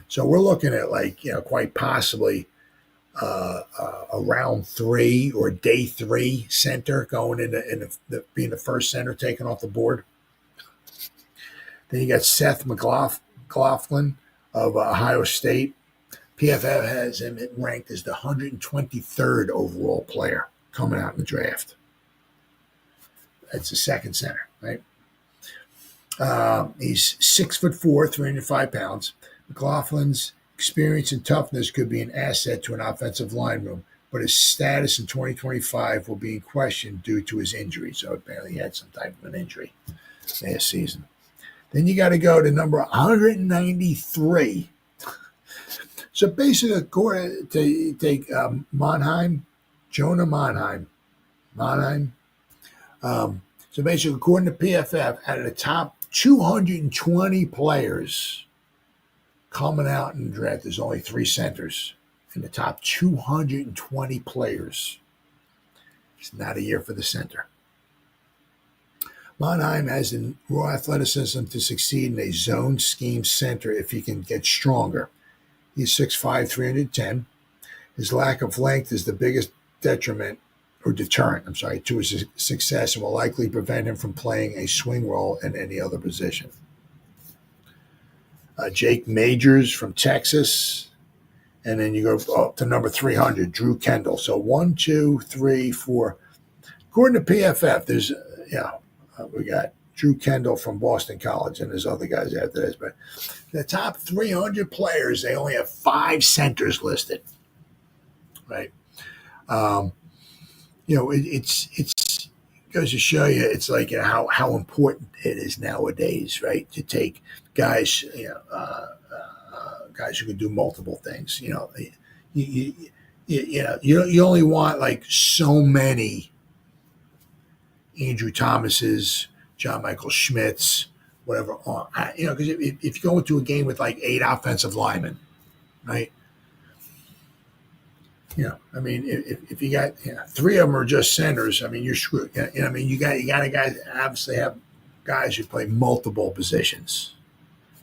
So we're looking at quite possibly a round 3 or day 3 center going in being the first center taken off the board. Then you got Seth McLaughlin of Ohio State. PFF has him ranked as the 123rd overall player coming out in the draft. That's the second center, right? He's 6'4", 305 pounds. McLaughlin's experience and toughness could be an asset to an offensive line room, but his status in 2025 will be in question due to his injury. So apparently he had some type of an injury last season. Then you got to go to number 193. So basically, according to take Jonah Monheim. So basically, according to PFF, out of the top 220 players coming out in the draft, there's only 3 centers in the top 220 players. It's not a year for the center. Monheim has the raw athleticism to succeed in a zone scheme center if he can get stronger. He's 6'5", 310. His lack of length is the biggest deterrent to his success and will likely prevent him from playing a swing role in any other position. Jake Majors from Texas. And then you go up to number 300, Drew Kendall. So 1, 2, 3, 4. According to PFF, there's, we got Drew Kendall from Boston College, and there's other guys after this. But the top 300 players, they only have 5 centers listed, right? It goes to show you, it's like how important it is nowadays, right? To take guys, guys who can do multiple things. You only want like so many Andrew Thomases, John Michael Schmitz, whatever. Because if you go into a game with like 8 offensive linemen, right? I mean, if you got 3 of them are just centers, I mean, you're screwed. I mean, you got to guys obviously have guys who play multiple positions,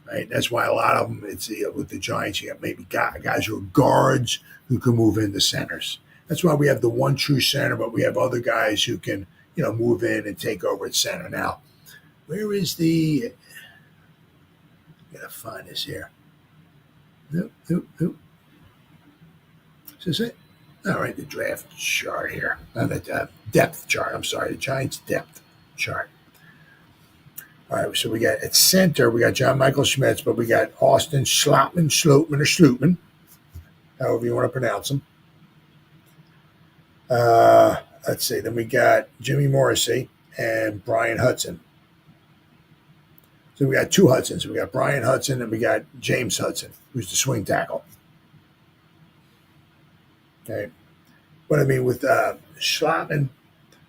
right? That's why a lot of them, it's with the Giants, you got maybe guys who are guards who can move into centers. That's why we have the one true center, but we have other guys who can, move in and take over at center. Now, where is the? I gotta find this here. Nope. Is this it? All right, the draft chart here. The depth chart. I'm sorry, the Giants' depth chart. All right, so we got at center, we got John Michael Schmitz, but we got Austin Slootman, however you want to pronounce him. Let's see. Then we got Jimmy Morrissey and Brian Hudson. So we got 2 Hudsons. We got Brian Hudson and we got James Hudson, who's the swing tackle. Okay. But I mean, with Schlattman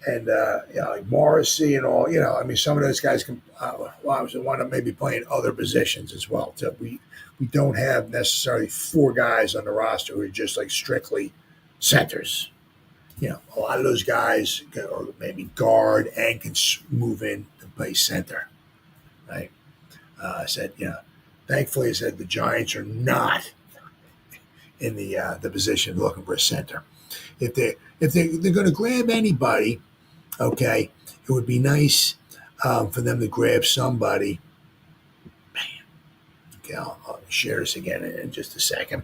and like Morrissey and all, I mean, some of those guys can want to maybe play in other positions as well. So we don't have necessarily 4 guys on the roster who are just like strictly centers. A lot of those guys are maybe guard and can move in to play center, right? I said, thankfully, I said the Giants are not in the position looking for a center. If they're going to grab anybody, okay, it would be nice for them to grab somebody. Okay, I'll share this again in just a second.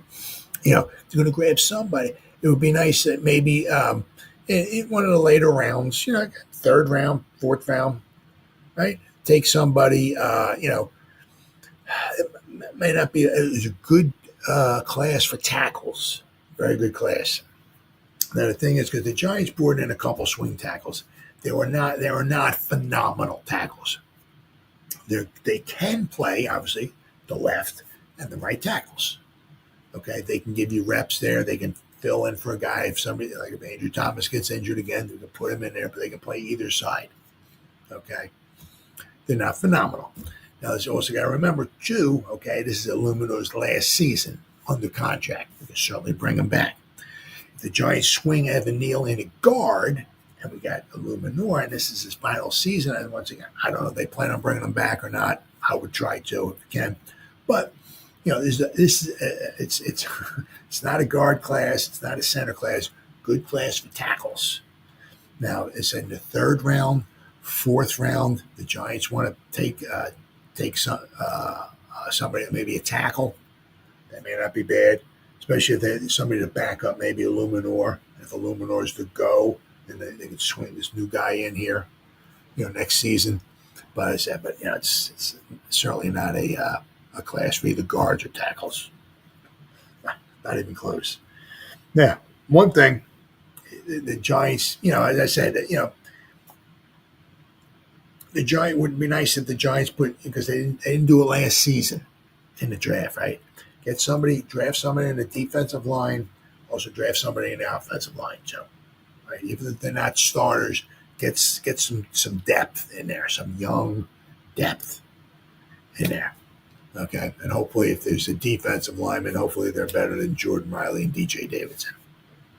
They're going to grab somebody. It would be nice that maybe in one of the later rounds, third round, fourth round, right? Take somebody, it may not be, it's a good class for tackles. Very good class. Now the thing is, because the Giants brought in a couple swing tackles, they were not phenomenal tackles. They can play, obviously, the left and the right tackles. Okay, they can give you reps there. They can fill in for a guy if Andrew Thomas gets injured again. They can put him in there, but they can play either side. Okay, they're not phenomenal. Now, there's also got to remember too. Okay, this is Illuminor's last season under contract. We can certainly bring him back. If the Giants swing Evan Neal in a guard, and we got Illuminor, and this is his final season. And once again, I don't know if they plan on bringing him back or not. I would try to if we can, but it's not a guard class. It's not a center class. Good class for tackles. Now it's in the third round, fourth round. The Giants want to take somebody, maybe a tackle. That may not be bad, especially if they somebody to back up, maybe Illuminor. If Illuminor is the go, then they can swing this new guy in here, next season. But I said, it's certainly not a class for either guards or tackles. Not even close. Now, one thing, the Giants, as I said, the Giant would be nice if the Giants because they didn't do it last season in the draft, right? Draft somebody in the defensive line, also draft somebody in the offensive line. So, right, even if they're not starters, get some depth in there, some young depth in there. Okay, and hopefully if there's a defensive lineman, hopefully they're better than Jordan Riley and DJ Davidson.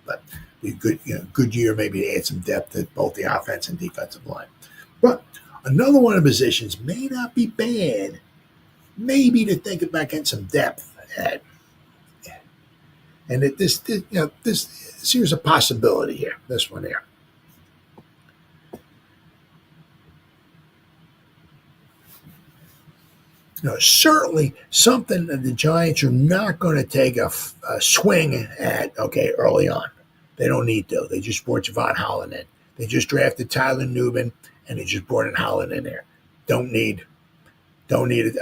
But be good year maybe to add some depth at both the offense and defensive line. But another one of the positions may not be bad, maybe to think about getting some depth at. And here's a possibility here. This one here. Certainly something that the Giants are not going to take a swing at, early on. They don't need to. They just brought Javon Holland in. They just drafted Tyler Newman, and they just brought in Holland in there. Don't need it.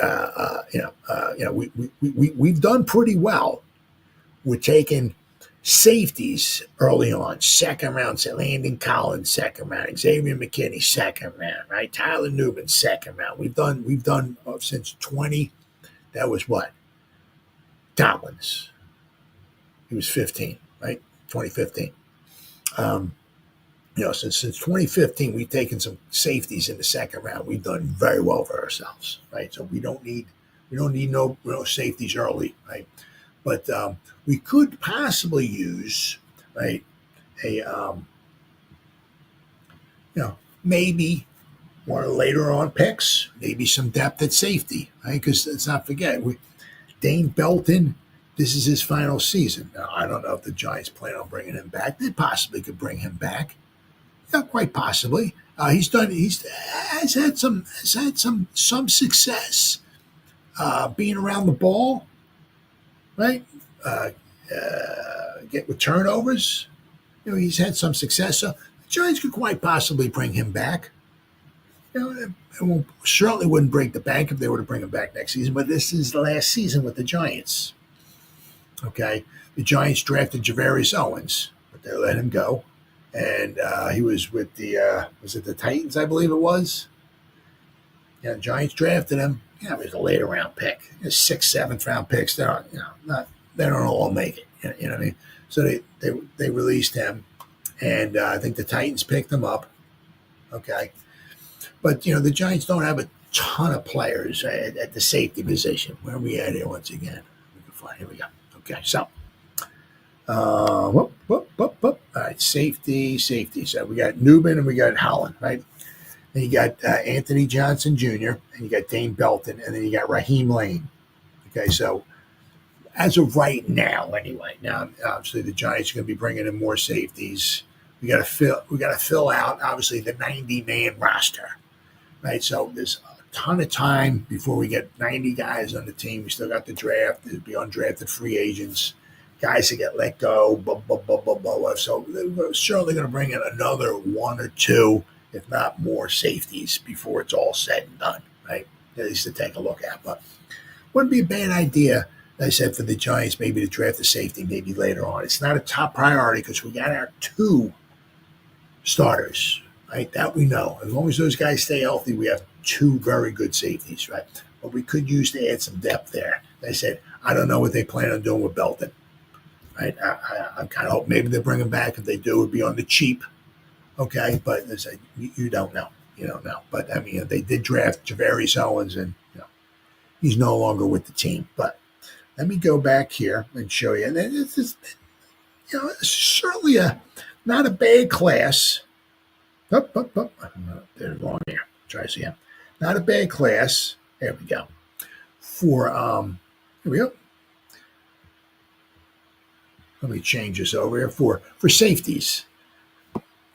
We've done pretty well. We're taking safeties early on, second round. Landon Collins, second round. Xavier McKinney, second round. Right, Tyler Newman, second round. We've done since 20. That was what? Collins. He was 15, right? 2015. Since 2015, we've taken some safeties in the second round. We've done very well for ourselves, right? So we don't need no safeties early, right? But we could possibly use, right, maybe one of the later on picks, maybe some depth at safety, right? Because let's not forget, Dane Belton, this is his final season. Now, I don't know if the Giants plan on bringing him back. They possibly could bring him back. Yeah, quite possibly. He's had some success being around the ball, right? Get with turnovers. He's had some success. So the Giants could quite possibly bring him back. It certainly wouldn't break the bank if they were to bring him back next season. But this is the last season with the Giants. Okay, the Giants drafted Javarius Owens, but they let him go, and he was with the Titans, I believe it was. Yeah, the Giants drafted him. Yeah, it was a later round pick. 6th, 7th round picks. They don't all make it. You know what I mean? So they released him, and I think the Titans picked him up. Okay, but the Giants don't have a ton of players at the safety position. Where are we at here once again? Here we go. Okay, so all right, safety. So we got Newman and we got Holland, right? Then you got Anthony Johnson Jr. and you got Dane Belton, and then you got Raheem Lane. Okay, so as of right now, anyway. Now, obviously, the Giants are going to be bringing in more safeties. We got to fill out, obviously, the 90-man roster, right? So there's a ton of time before we get 90 guys on the team. We still got the draft. There'll be undrafted free agents, guys that get let go, blah, blah, blah, blah, blah. So we're certainly going to bring in another one or two, if not more, safeties before it's all said and done, right? At least to take a look at. But wouldn't be a bad idea, as I said, for the Giants maybe to draft a safety maybe later on. It's not a top priority because we got our two starters, right? That we know. As long as those guys stay healthy, we have two very good safeties, right? But we could use to add some depth there. As I said, I don't know what they plan on doing with Belton, right? I kind of hope maybe they bring him back. If they do, it would be on the cheap, okay? But as I said, you don't know. You don't know. But, I mean, they did draft Javarius Owens, and he's no longer with the team. But let me go back here and show you. And it's certainly not a bad class. They're going here. Try to see him. Not a bad class. There we go. For here we go. Let me change this over here for safeties.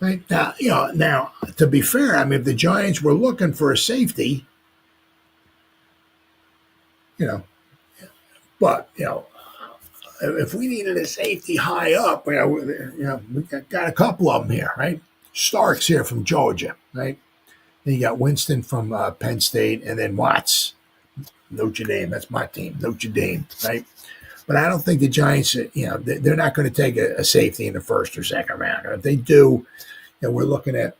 Right now, to be fair, I mean, if the Giants were looking for a safety, but if we needed a safety high up, we got a couple of them here, right? Starks here from Georgia, right? Then you got Winston from Penn State, and then Watts, Notre Dame. That's my team, Notre Dame, right? But I don't think the Giants, they're not going to take a safety in the first or second round. Or if they do, we're looking at,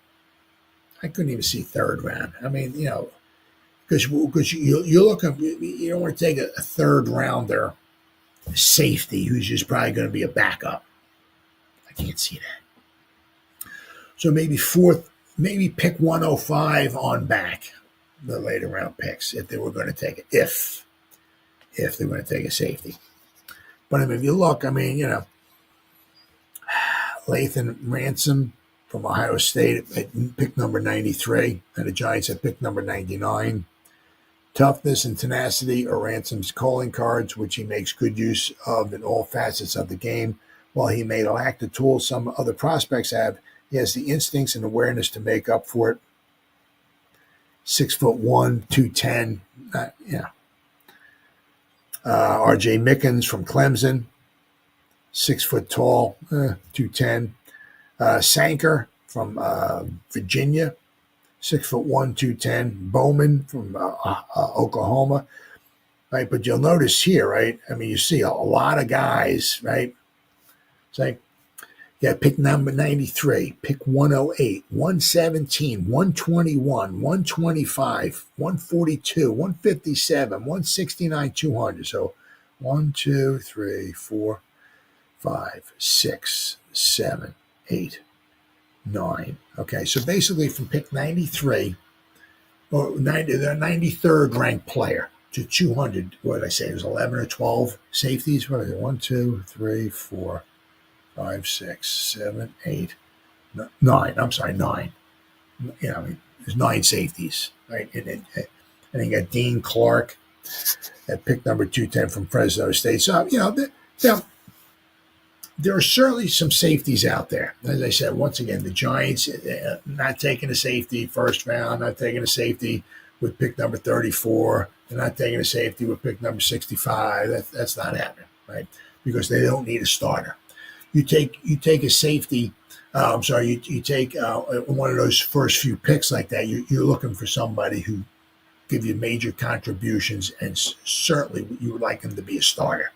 I couldn't even see third round. I mean, because you're looking, you don't want to take a third rounder safety who's just probably going to be a backup. I can't see that. So maybe pick 105 on back, the later round picks, if they were going to take it, if they're going to take a safety. But I mean, if you look, I mean, Lathan Ransom from Ohio State at pick number 93, and the Giants at pick number 99. Toughness and tenacity are Ransom's calling cards, which he makes good use of in all facets of the game. While he may lack the tools some other prospects have, he has the instincts and awareness to make up for it. 6'1", 210. R.J. Mickens from Clemson, 6 foot tall, 210. Sanker from Virginia, 6'1", 210. Bowen from Oklahoma, right? But you'll notice here, right? I mean, you see a lot of guys, right? It's like, pick number 93, pick 108, 117, 121, 125, 142, 157, 169, 200. So 1, 2, 3, 4, 5, 6, 7, 8, 9. Okay, so basically from pick 93, or the 93rd ranked player to 200, what did I say? It was 11 or 12 safeties. What is it? 1, 2, 3, 4, 5, 6, 7, 8, 9. I'm sorry, 9. I mean, there's 9 safeties, right? And then you got Dean Clark at pick number 210 from Fresno State. So, there are certainly some safeties out there. As I said, once again, the Giants not taking a safety first round, not taking a safety with pick number 34, they're not taking a safety with pick number 65. That's not happening, right? Because they don't need a starter. You take a safety. You take one of those first few picks like that. You're looking for somebody who give you major contributions, and certainly you would like them to be a starter.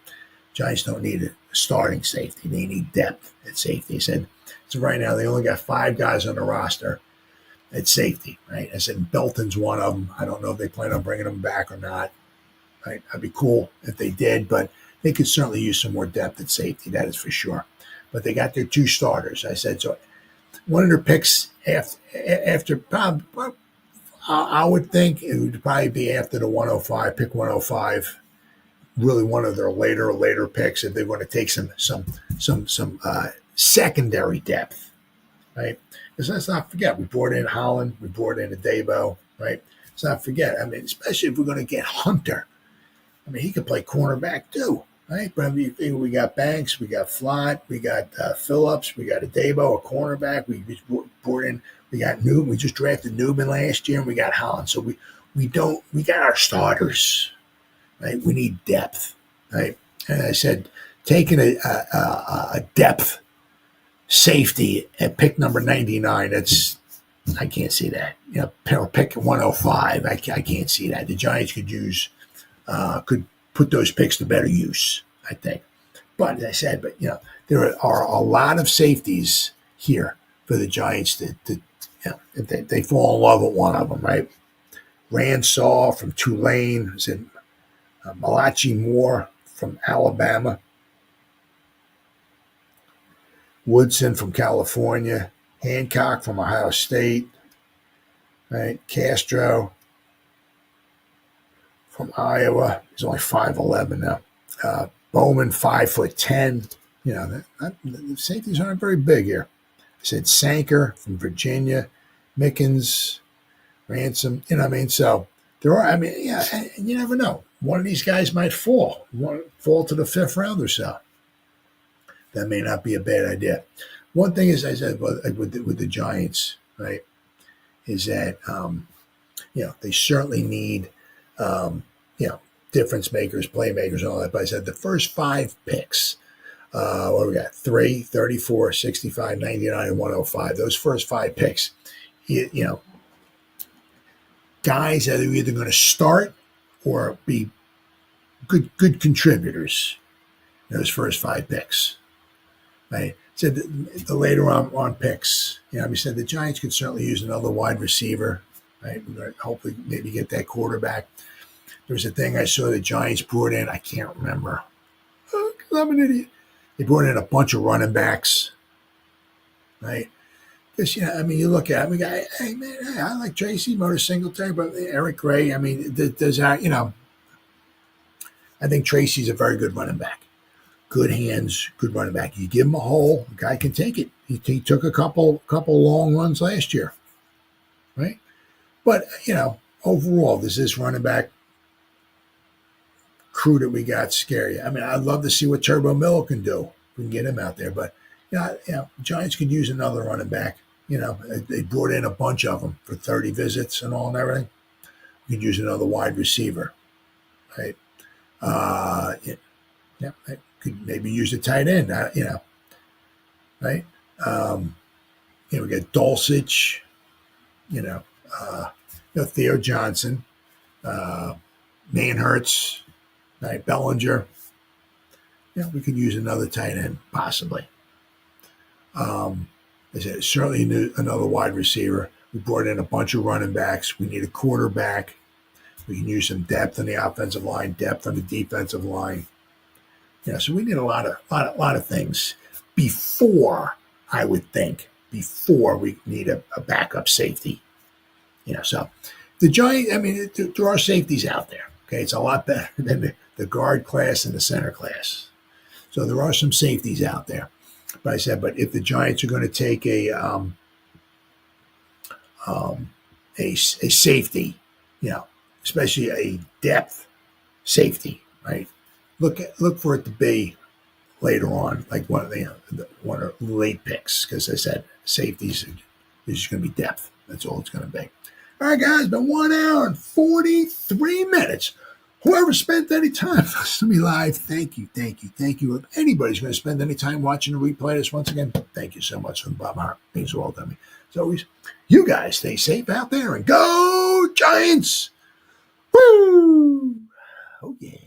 Giants don't need a starting safety. They need depth at safety. I said, so right now they only got 5 guys on the roster at safety, right? I said Belton's one of them. I don't know if they plan on bringing him back or not. Right? That'd be cool if they did, but they could certainly use some more depth at safety. That is for sure. But they got their 2 starters. I said, so one of their picks after I would think it would probably be after the 105, pick 105. Really one of their later picks if they're going to take some secondary depth, right? Because let's not forget, we brought in Holland, we brought in Thibodeaux, right? Let's not forget, I mean, especially if we're going to get Hunter. I mean, he could play cornerback too, right? But I mean, we got Banks, we got Flott, we got Phillips, we got Thibodeaux, a cornerback. We brought in, we got Newman. We just drafted Newman last year, and we got Holland. So we got our starters, right? We need depth, right? And I said, taking a depth safety at pick number 99, I can't see that. Or pick 105, I can't see that. The Giants could put those picks to better use, I think. But as I said, there are a lot of safeties here for the Giants to if they fall in love with one of them, right? Ransaw from Tulane, is it Malachi Moore from Alabama, Woodson from California, Hancock from Ohio State, right? Castro from Iowa. He's only 5'11" now. Bowen, 5'10". The safeties aren't very big here. I said Sanker from Virginia, Mickens, Ransom. So there are. And you never know. One of these guys might fall to the fifth round or so. That may not be a bad idea. One thing is, I said with the Giants, right, is that they certainly need difference makers, playmakers, and all that. But I said the first 5 picks, what do we got? 3, 34, 65, 99, and 105. Those first 5 picks, guys that are either going to start or be good contributors. Those first 5 picks, right? Said the later on picks, we said the Giants could certainly use another wide receiver, right? We're going to hopefully maybe get that quarterback. There was a thing I saw the Giants brought in. I can't remember. I'm an idiot. They brought in a bunch of running backs, right? Because, you look at it, we got, hey, man, I like Tracy, Motor Singletary, but Eric Gray, does that, I think Tracy's a very good running back. Good hands, good running back. You give him a hole, the guy can take it. He took a couple long runs last year, right? But, overall, does this running back crew that we got scare you? I'd love to see what Turbo Miller can do. We can get him out there. But, Giants could use another running back. They brought in a bunch of them for 30 visits and all and everything. We could use another wide receiver, right? They could maybe use a tight end, right? We got Dulcich, Theo Johnson, Manhurts, right? Bellinger. We could use another tight end, possibly. I said, certainly need another wide receiver. We brought in a bunch of running backs. We need a quarterback. We can use some depth on the offensive line, depth on the defensive line. So we need a lot of things before we need a backup safety. So the Giants, there are safeties out there. Okay, it's a lot better than the guard class and the center class. So there are some safeties out there. But I said, if the Giants are going to take a safety, especially a depth safety, right? Look for it to be later on, like one of the late picks, because I said safeties is just going to be depth. That's all it's going to be. All right, guys, been 1 hour and 43 minutes. Whoever spent any time listening to me live, thank you. If anybody's going to spend any time watching the replay this once again, thank you so much from the bottom of my heart. It means the world to me. As always, you guys stay safe out there and go Giants! Woo! Oh, yeah.